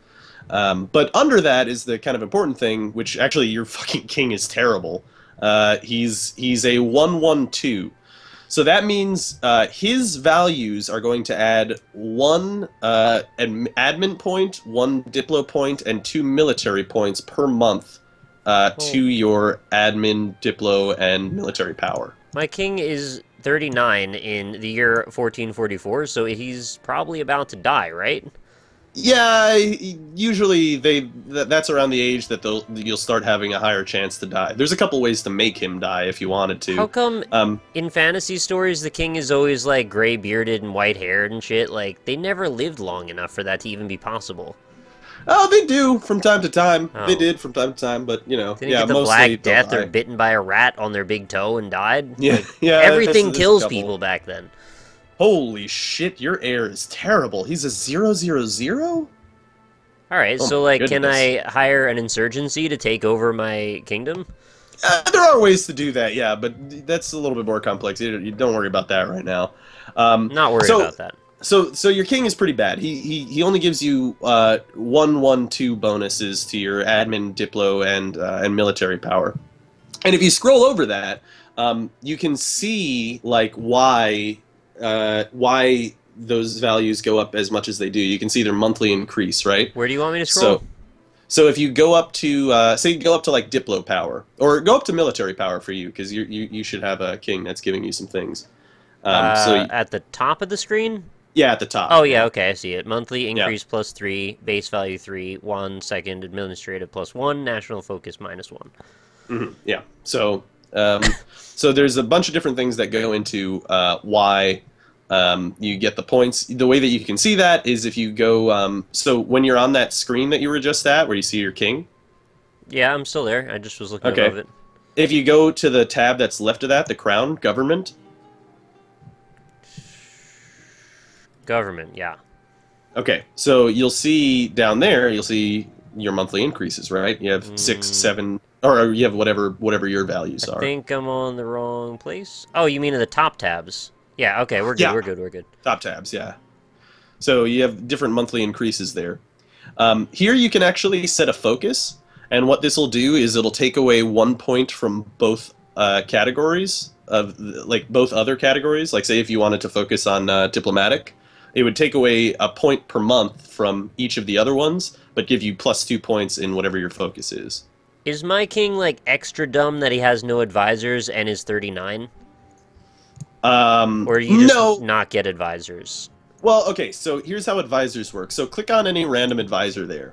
But under that is the kind of important thing, which actually your fucking king is terrible. He's a 112. So that means his values are going to add 1 admin point, 1 diplo point, and 2 military points per month to your admin, diplo, and military power. My king is 39 in the year 1444, so he's probably about to die, right? Yeah, usually that's around the age that you'll start having a higher chance to die. There's a couple ways to make him die if you wanted to. How come in fantasy stories the king is always like gray bearded and white haired and shit? Like they never lived long enough for that to even be possible. Oh, they do from time to time. Oh. They did from time to time, but you know, Didn't yeah, get the mostly Black Death they'll or die. bitten by a rat on their big toe and died? Yeah, Like, yeah. everything there's a kills couple. people back then. Holy shit, your air is terrible. He's a 000? Alright, Oh so my like, can goodness. I hire an insurgency to take over my kingdom? There are ways to do that, yeah, but that's a little bit more complex. You don't worry about that right now. Not worried so, about that. So your king is pretty bad. He only gives you 1-1-2 bonuses to your admin, diplo, and military power. And if you scroll over that, you can see like why those values go up as much as they do. You can see their monthly increase, right? Where do you want me to scroll? So if you go up to say you go up to like diplo power or go up to military power for you because you should have a king that's giving you some things. At the top of the screen? Yeah, at the top. Oh yeah, okay, I see it. Monthly increase Yeah. plus 3, base value 3, 1, second administrative plus 1, national focus minus 1. Yeah. So so there's a bunch of different things that go into why you get the points. The way that you can see that is if you go so when you're on that screen that you were just at where you see your king. Yeah, I'm still there. I just was looking Okay. above it. If you go to the tab that's left of that, the crown, government. Government, yeah. Okay, so you'll see down there, you'll see your monthly increases, right? You have 6, 7, or you have whatever your values I are. think I'm on the wrong place. Oh, you mean in the top tabs? Yeah, okay, we're good, Yeah. we're good. Top tabs, yeah. So you have different monthly increases there. Here you can actually set a focus, and what this will do is it'll take away 1 point from both categories of like both other categories. Like say if you wanted to focus on diplomatic, it would take away a point per month from each of the other ones, but give you plus 2 points in whatever your focus is. Is my king, like, extra dumb that he has no advisors and is 39? Or do you just No. not get advisors? Well, okay, so here's how advisors work. So click on any random advisor there.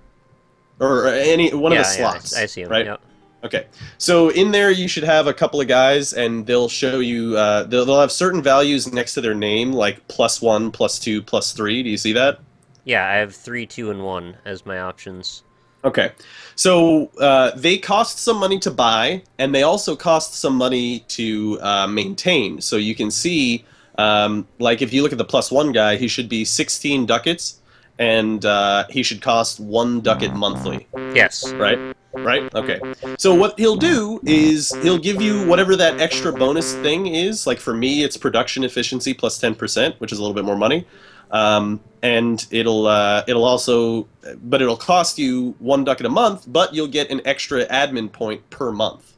Or any one of the slots. I see him, right? yep. Okay, so in there you should have a couple of guys, and they'll show you, they'll have certain values next to their name, like +1, +2, +3. Do you see that? Yeah, I have 3, 2, and 1 as my options. Okay, so they cost some money to buy, and they also cost some money to maintain. So you can see, like if you look at the +1 guy, he should be 16 ducats, and he should cost 1 ducat monthly. Yes. Right? Right? Okay. So what he'll do is he'll give you whatever that extra bonus thing is. Like for me, it's production efficiency plus 10%, which is a little bit more money. And it'll also, but it'll cost you 1 ducat a month, but you'll get an extra admin point per month.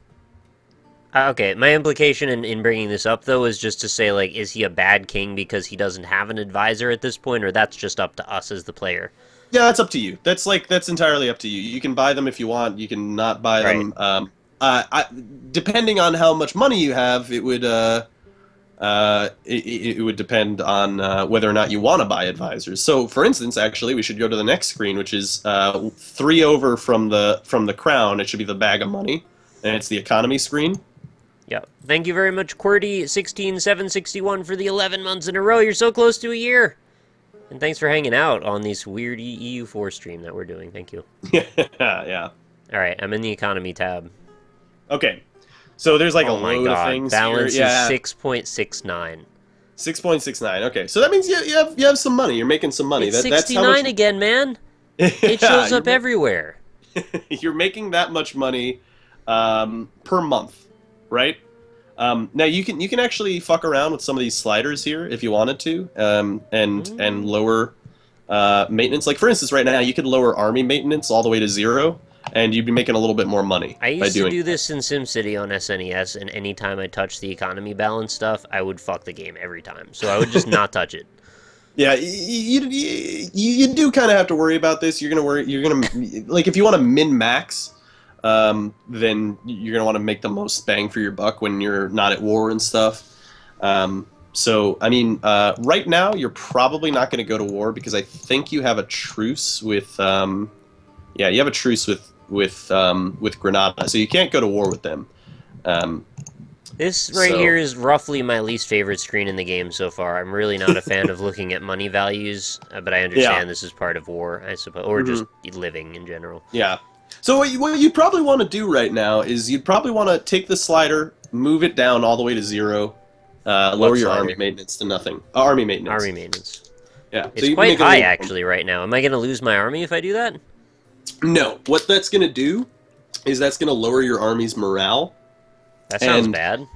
Okay, my implication in bringing this up, though, is just to say, like, is he a bad king because he doesn't have an advisor at this point, or that's just up to us as the player? Yeah, that's up to you. That's entirely up to you. You can buy them if you want. You can not buy them. Depending on how much money you have, it would it would depend on whether or not you want to buy advisors. So, for instance, actually, we should go to the next screen, which is 3 over from the crown. It should be the bag of money, and it's the economy screen. Yeah. Thank you very much, QWERTY16761 for the 11 months in a row. You're so close to a year. And thanks for hanging out on this weird EU4 stream that we're doing. Thank you. Yeah. All right, I'm in the economy tab. Okay. So there's like a Oh my load of god, things balance here. Yeah. is 6.69. 6.69. Okay. So that means you have some money. You're making some money. It's That's how 69 much again, man. It shows up everywhere. You're making that much money per month, right? Now you can actually fuck around with some of these sliders here if you wanted to, and lower maintenance. Like for instance, right now you could lower army maintenance all the way to 0, and you'd be making a little bit more money. I by used to doing do this in SimCity on SNES, and anytime I touched the economy balance stuff, I would fuck the game every time. So I would just not touch it. Yeah, you do kind of have to worry about this. You're gonna like if you want to min max. Then you're gonna want to make the most bang for your buck when you're not at war and stuff. So, I mean, right now you're probably not going to go to war because I think you have a truce with, yeah, you have a truce with Granada, so you can't go to war with them. This right here is roughly my least favorite screen in the game so far. I'm really not a fan of looking at money values, but I understand this is part of war, I suppose, or just living in general. Yeah. So what you probably want to do right now is you'd probably want to take the slider, move it down all the way to 0, lower your army maintenance to nothing. Army maintenance. Army maintenance. Yeah. It's quite high, actually, right now. Am I going to lose my army if I do that? No. What that's going to do is that's going to lower your army's morale. That sounds bad.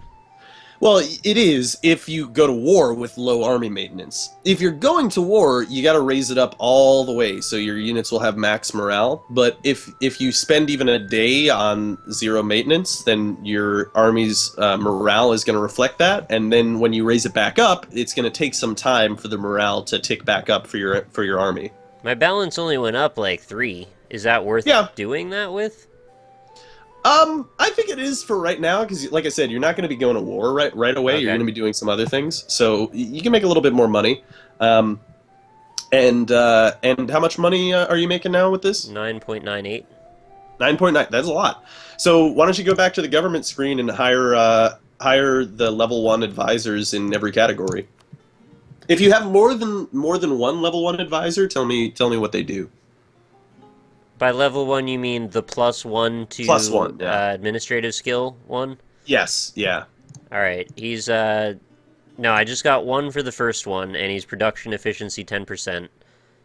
Well, it is if you go to war with low army maintenance. If you're going to war, you got to raise it up all the way so your units will have max morale. But if you spend even a day on 0 maintenance, then your army's morale is going to reflect that. And then when you raise it back up, it's going to take some time for the morale to tick back up for your army. My balance only went up like 3. Is that worth doing that with? I think it is for right now, because like I said, you're not going to be going to war right away. Okay. You're going to be doing some other things, so you can make a little bit more money. And how much money are you making now with this? 9.98. 9.9. That's a lot. So why don't you go back to the government screen and hire the level 1 advisors in every category? If you have more than one level 1 advisor, tell me what they do. By level 1, you mean the +1 to administrative skill one? Yes, yeah. Alright, he's, no, I just got 1 for the first one, and he's production efficiency 10%.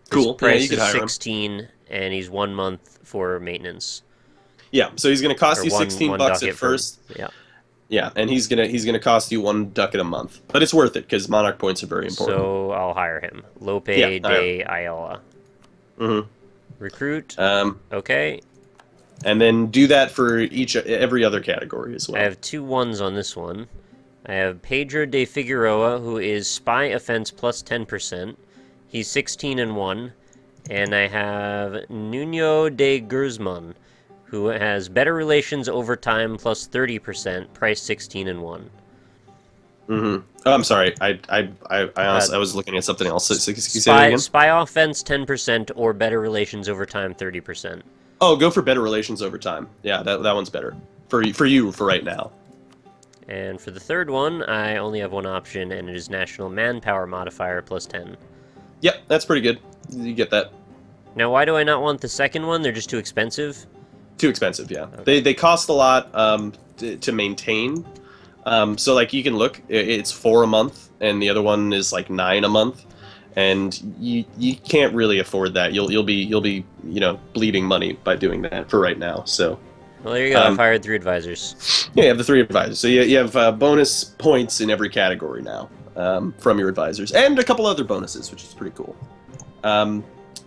Cool, his price is 16, and he's 1 month for maintenance. Yeah, so he's going to cost you 16 bucks at first. Yeah, and he's gonna cost you 1 ducat a month. But it's worth it, because Monarch points are very important. So I'll hire him. Lope de Ayala. Mm-hmm. Recruit. Okay. And then do that for every other category as well. I have 2 1s on this one. I have Pedro de Figueroa, who is spy offense plus 10%. He's 16 and 1. And I have Nuno de Guzman, who has better relations over time plus 30%, price 16 and 1. Mm-hmm. Oh, I'm sorry. I honestly, I was looking at something else. Say that again? Spy offense 10% or better relations over time 30%. Oh, go for better relations over time. Yeah, that one's better for you for right now. And for the third one, I only have 1 option, and it is national manpower modifier plus 10. Yep, that's pretty good. You get that. Now, why do I not want the second one? They're just too expensive? Too expensive, yeah. Okay. They cost a lot to maintain. So like you can look, it's 4 a month, and the other one is like 9 a month, and you can't really afford that. You'll be bleeding money by doing that for right now. So. Well, there you go. I've hired 3 advisors. Yeah, you have the 3 advisors. So you have bonus points in every category now from your advisors, and a couple other bonuses, which is pretty cool.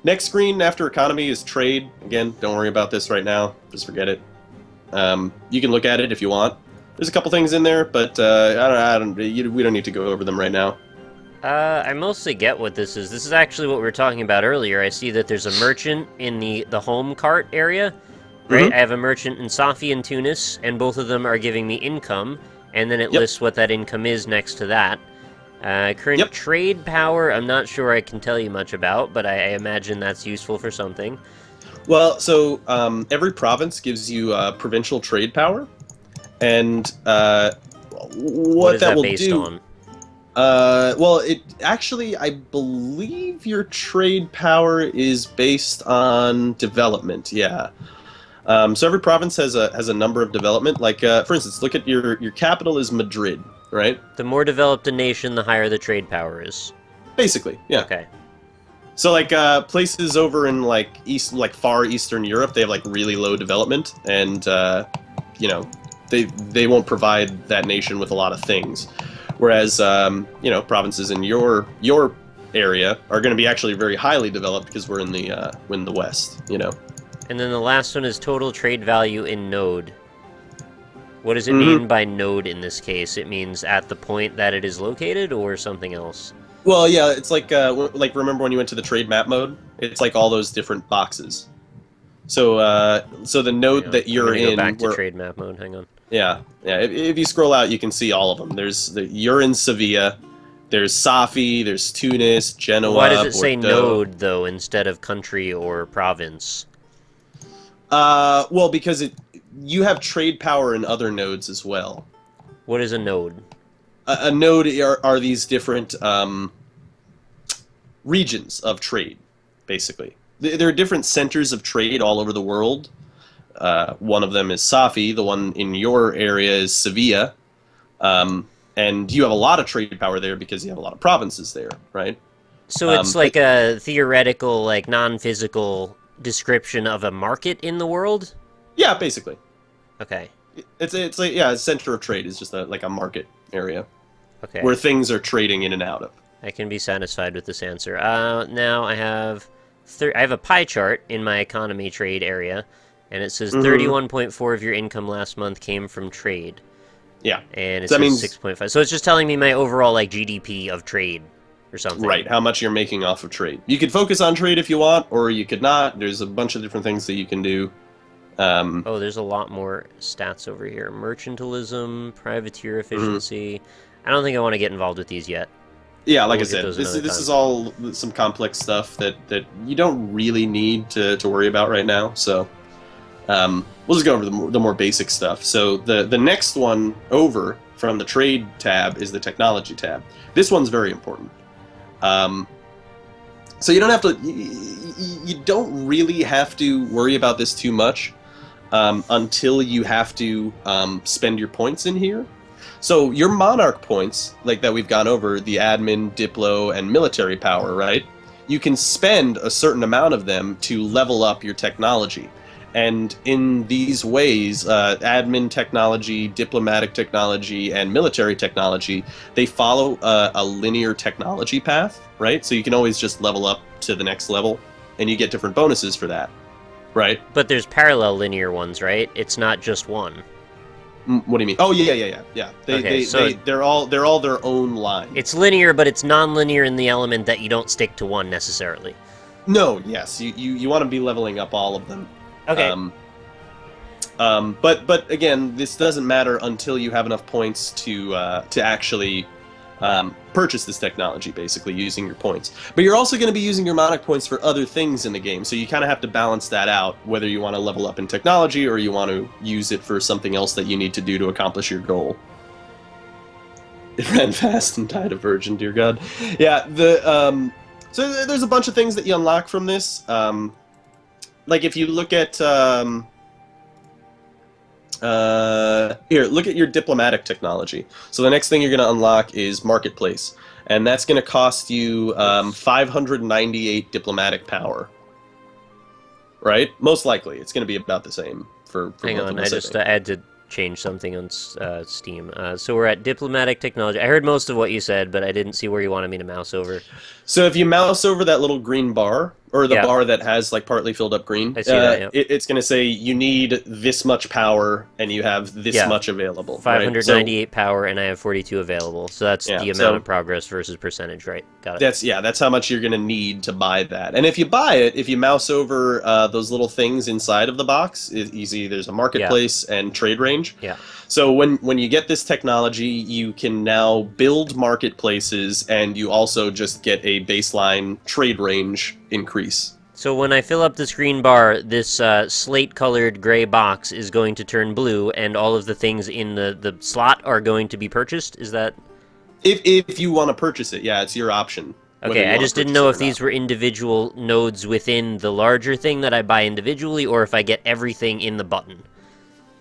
Next screen after economy is trade. Again, don't worry about this right now. Just forget it. You can look at it if you want. There's a couple things in there, but we don't need to go over them right now. I mostly get what this is. This is actually what we were talking about earlier. I see that there's a merchant in the home cart area, right? Mm-hmm. I have a merchant in Safi and Tunis, and both of them are giving me income, and then it lists what that income is next to that. Current trade power, I'm not sure I can tell you much about, but I imagine that's useful for something. Well, so every province gives you provincial trade power. And what is that will based do? On? Well, it actually, I believe your trade power is based on development. Yeah. So every province has a number of development. Like for instance, look at your capital is Madrid, right? The more developed a nation, the higher the trade power is. Basically, yeah. Okay. So like places over in like far Eastern Europe, they have like really low development, and they won't provide that nation with a lot of things, whereas provinces in your area are going to be actually very highly developed because we're in the West, And then the last one is total trade value in node. What does it mean by node in this case? It means at the point that it is located, or something else? Well, yeah, it's like remember when you went to the trade map mode? It's like all those different boxes. So the node that you're in. Go back to trade map mode. Hang on. Yeah. If you scroll out, you can see all of them. You're in Sevilla, There's Safi, there's Tunis, Genoa, Why does it say Bordeaux. node, though, instead of country or province? Well, because you have trade power in other nodes as well. What is a node? A node are these different regions of trade, basically. There are different centers of trade all over the world. One of them is Safi. The one in your area is Sevilla. And you have a lot of trade power there because you have a lot of provinces there, right? So it's like a theoretical, like non-physical description of a market in the world? Yeah, basically. Okay. It's like, yeah, a center of trade is just like a market area. Okay. Where things are trading in and out of. I can be satisfied with this answer. Now I have a pie chart in my economy trade area, and it says 31.4 of your income last month came from trade. Yeah. And it says 6.5. So it's just telling me my overall like GDP of trade or something. Right, how much you're making off of trade. You could focus on trade if you want, or you could not. There's a bunch of different things that you can do. Oh, there's a lot more stats over here. Mercantilism, privateer efficiency. I don't think I want to get involved with these yet. Yeah, like I said, this is all some complex stuff that you don't really need to worry about right now. So we'll just go over the more basic stuff. So the next one over from the trade tab is the technology tab. This one's very important. So you don't have to, you don't really have to worry about this too much until you have to spend your points in here. So your monarch points, like that we've gone over, the admin, diplo, and military power, right? You can spend a certain amount of them to level up your technology. And in these ways, admin technology, diplomatic technology, and military technology, they follow a linear technology path, right? So you can always just level up to the next level, and you get different bonuses for that, right? But there's parallel linear ones, right? It's not just one. What do you mean? Oh, yeah. They're all their own line. It's linear, but it's non-linear in the element that you don't stick to one necessarily. No, yes, you want to be leveling up all of them. Okay. But again, this doesn't matter until you have enough points to actually purchase this technology, basically using your points. But you're also going to be using your monarch points for other things in the game, so you kind of have to balance that out, whether you want to level up in technology or you want to use it for something else that you need to do to accomplish your goal. It ran fast and died a virgin, dear God. Yeah, so there's a bunch of things that you unlock from this. Like if you look at here, look at your diplomatic technology. So the next thing you're going to unlock is marketplace, and that's going to cost you 598 diplomatic power. Right? Most likely, it's going to be about the same for Hang both on, of us, I just had to change something on Steam. So we're at diplomatic technology. I heard most of what you said, but I didn't see where you wanted me to mouse over. So if you mouse over that little green bar, or the bar that has like partly filled up green, I see that, it's going to say you need this much power and you have this much available. 598 right? power, and I have 42 available. So that's the amount of progress versus percentage, right? Got it. That's how much you're going to need to buy that. And if you buy it, if you mouse over those little things inside of the box, you see there's a marketplace and trade range. Yeah. So when you get this technology, you can now build marketplaces, and you also just get a baseline trade range increase. So when I fill up this green bar, this slate-colored gray box is going to turn blue, and all of the things in the slot are going to be purchased? Is that... If you want to purchase it, yeah, it's your option. Okay, I just didn't know if these were individual nodes within the larger thing that I buy individually, or if I get everything in the button.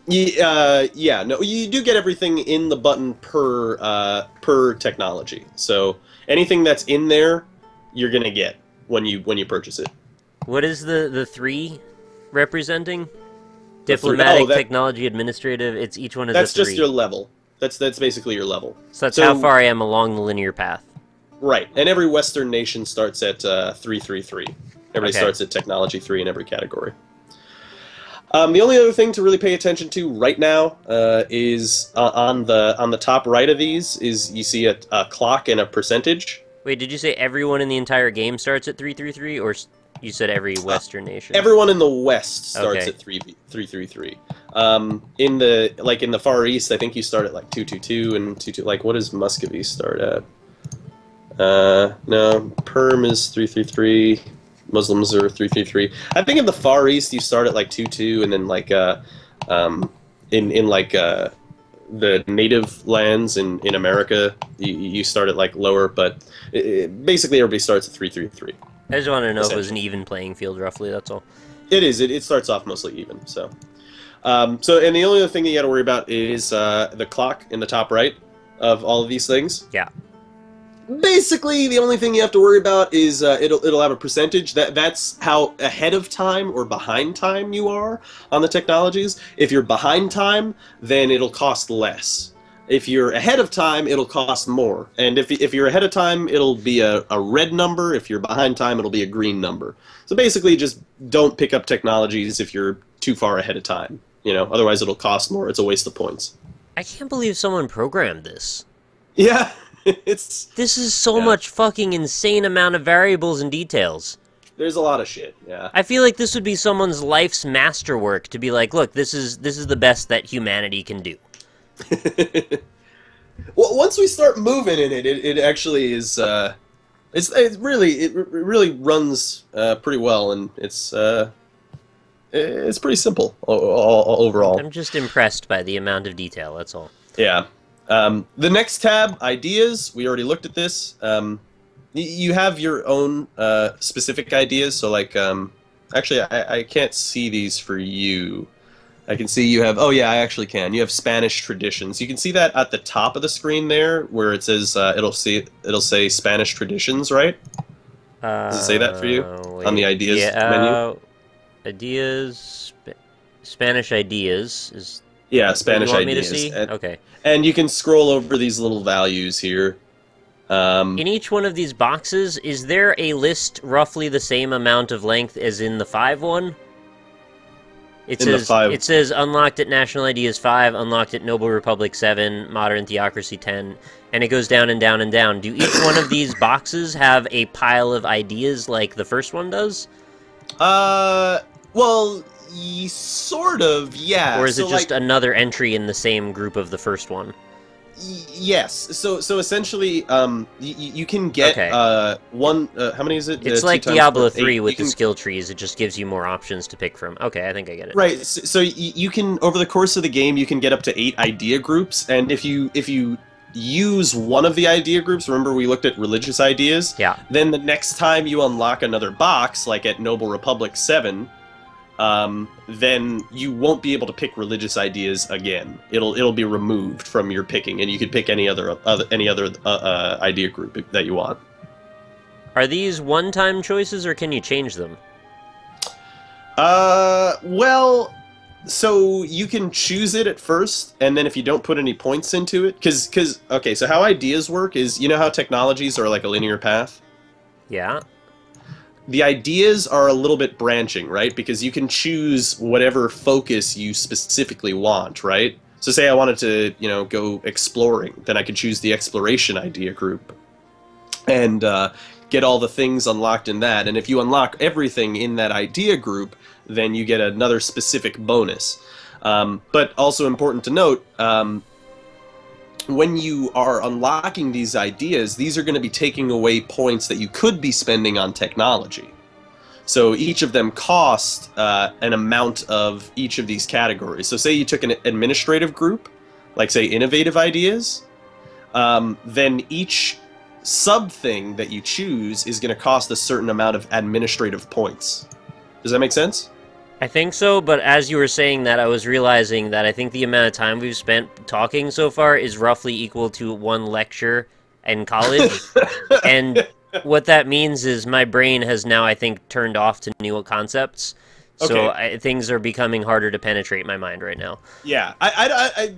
Yeah, no, you do get everything in the button per technology. So anything that's in there, you're gonna get when you purchase it. What is the 3 representing? Diplomatic, technology, administrative. It's each one is a 3. That's just your level. That's basically your level. So that's how far I am along the linear path. Right, and every Western nation starts at 333. Everybody starts at technology 3 in every category. The only other thing to really pay attention to right now is on the top right of these is you see a clock and a percentage. Wait, did you say everyone in the entire game starts at 333, or you said every Western nation? Everyone in the West starts at 333. In the Far East, I think you start at like 222 and 22. Like, what does Muscovy start at? No, Perm is 333. Muslims are 333. I think in the Far East you start at like 22, and then like in like the native lands in America you start at like lower, but basically everybody starts at 333. I just wanted to know if it was an even playing field, roughly. That's all. It is. It starts off mostly even. So, and the only other thing you got to worry about is the clock in the top right of all of these things. Yeah. Basically, the only thing you have to worry about is it'll have a percentage. That's how ahead of time or behind time you are on the technologies. If you're behind time, then it'll cost less. If you're ahead of time, it'll cost more. And if you're ahead of time, it'll be a red number. If you're behind time, it'll be a green number. So basically, just don't pick up technologies if you're too far ahead of time. You know, otherwise it'll cost more. It's a waste of points. I can't believe someone programmed this. Yeah. This is so much fucking insane amount of variables and details. There's a lot of shit, yeah. I feel like this would be someone's life's masterwork to be like, look, this is the best that humanity can do. Well, once we start moving in it actually is it really runs pretty well, and it's pretty simple overall. I'm just impressed by the amount of detail, that's all. Yeah. The next tab, ideas, we already looked at this. You have your own specific ideas, so like, actually I can't see these for you. I can see you have, oh yeah, I actually can. You have Spanish traditions. You can see that at the top of the screen there, where it says, it'll say Spanish traditions, right? Does it say that for you? Wait, on the ideas menu? Ideas, Spanish ideas is... Yeah, Spanish you want ideas. Me to see? Okay. And you can scroll over these little values here. In each one of these boxes, is there a list roughly the same amount of length as in the 5 one? It says unlocked at National Ideas 5, unlocked at Noble Republic 7, Modern Theocracy 10, and it goes down and down and down. Do each one of these boxes have a pile of ideas like the first one does? Well, sort of, yeah. Or is it just another entry in the same group of the first one? Yes. So essentially, you can get one. How many is it? It's like Diablo 3 with the skill trees. It just gives you more options to pick from. Okay, I think I get it. Right. So you can, over the course of the game, you can get up to 8 idea groups, and if you use one of the idea groups, remember we looked at religious ideas. Yeah. Then the next time you unlock another box, like at Noble Republic 7. Then you won't be able to pick religious ideas again. It'll be removed from your picking, and you can pick any other idea group that you want. Are these one-time choices, or can you change them? Well, so you can choose it at first, and then if you don't put any points into it, because okay, so how ideas work is, you know how technologies are like a linear path? Yeah. The ideas are a little bit branching, right? Because you can choose whatever focus you specifically want, right? So say I wanted to, go exploring, then I could choose the exploration idea group and get all the things unlocked in that. And if you unlock everything in that idea group, then you get another specific bonus. But also important to note, when you are unlocking these ideas, these are going to be taking away points that you could be spending on technology. So each of them cost an amount of each of these categories. So say you took an administrative group, like say innovative ideas, then each sub-thing that you choose is going to cost a certain amount of administrative points. Does that make sense? I think so, but as you were saying that, I was realizing that I think the amount of time we've spent talking so far is roughly equal to one lecture in college. And what that means is my brain has now, I think, turned off to new concepts. So things are becoming harder to penetrate my mind right now. Yeah,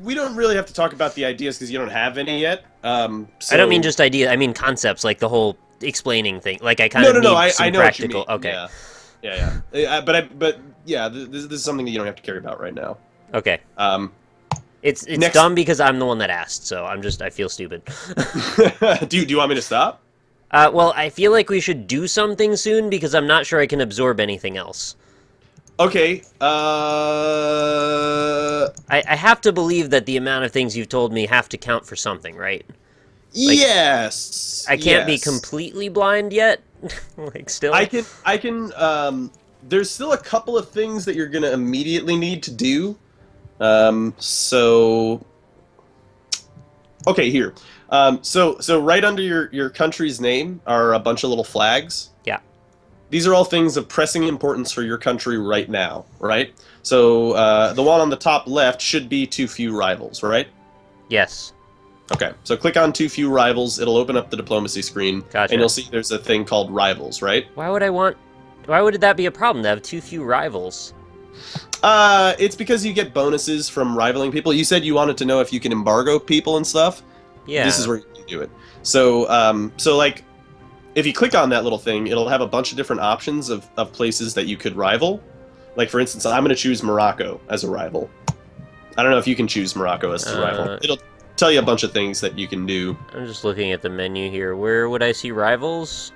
we don't really have to talk about the ideas because you don't have any yet. So... I don't mean just ideas, I mean concepts, like the whole explaining thing. Like I kind of need some I know practical... What you mean. Okay. Yeah. But yeah, this is something that you don't have to care about right now. Okay. It's dumb because I'm the one that asked, so I feel stupid. Do you want me to stop? Well, I feel like we should do something soon because I'm not sure I can absorb anything else. Okay. I have to believe that the amount of things you've told me have to count for something, right? Yes. I can't be yes. completely blind yet. Like, still. I can. There's still a couple of things that you're gonna immediately need to do. So. Okay, here. So right under your country's name are a bunch of little flags. Yeah. These are all things of pressing importance for your country right now, right? So the one on the top left should be too few rivals, right? Yes. Okay, so click on too few rivals. It'll open up the diplomacy screen, Gotcha. and you'll see there's a thing called rivals, right? Why would that be a problem to have too few rivals? It's because you get bonuses from rivaling people. You said you wanted to know if you can embargo people and stuff. Yeah. This is where you can do it. So, like, if you click on that little thing, it'll have a bunch of different options of places that you could rival. Like, for instance, I'm going to choose Morocco as a rival. I don't know if you can choose Morocco as a rival. It'll tell you a bunch of things that you can do. I'm just looking at the menu here. Where would I see rivals?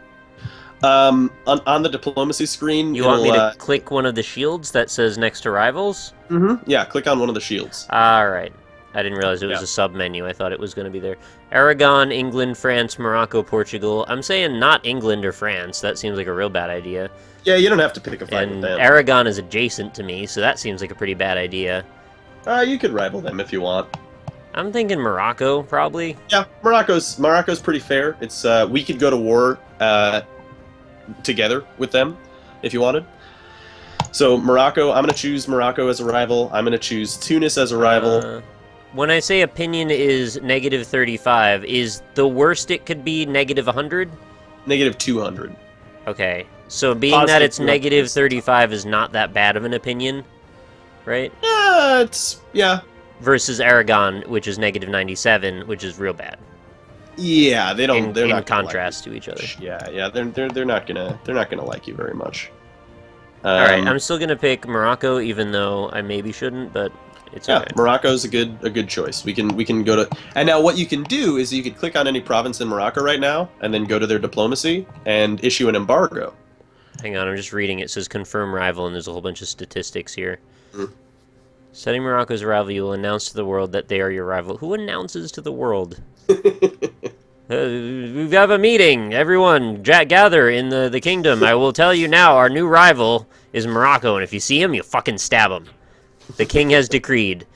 On the diplomacy screen, You want me to click one of the shields that says next to rivals? Mm-hmm. Yeah, click on one of the shields. Alright. I didn't realize it was a sub-menu. I thought it was going to be there. Aragon, England, France, Morocco, Portugal. I'm saying not England or France. That seems like a real bad idea. Yeah, you don't have to pick a fight with And them. Aragon is adjacent to me, so that seems like a pretty bad idea. You could rival them if you want. I'm thinking Morocco, probably. Yeah, Morocco's pretty fair. It's we could go to war together with them if you wanted. So Morocco, I'm going to choose Morocco as a rival. I'm going to choose Tunis as a rival. When I say opinion is negative 35, is the worst it could be negative 100? Negative 200. Okay, so being Positive that it's 200. negative 35 is not that bad of an opinion, right? Yeah. Versus Aragon, which is negative 97, which is real bad. Yeah, they don't. They're In not gonna contrast like to each other. Yeah. They're not gonna like you very much. All right, I'm still gonna pick Morocco, even though I maybe shouldn't, but it's okay. Morocco's a good choice. We can go to, and now what you can do is you could click on any province in Morocco right now, and then go to their diplomacy and issue an embargo. Hang on, I'm just reading. It says confirm rival, and there's a whole bunch of statistics here. Mm. Setting Morocco as a rival, you will announce to the world that they are your rival. Who announces to the world? We have a meeting. Everyone, gather in the kingdom. I will tell you now, our new rival is Morocco, and if you see him, you fucking stab him. The king has decreed.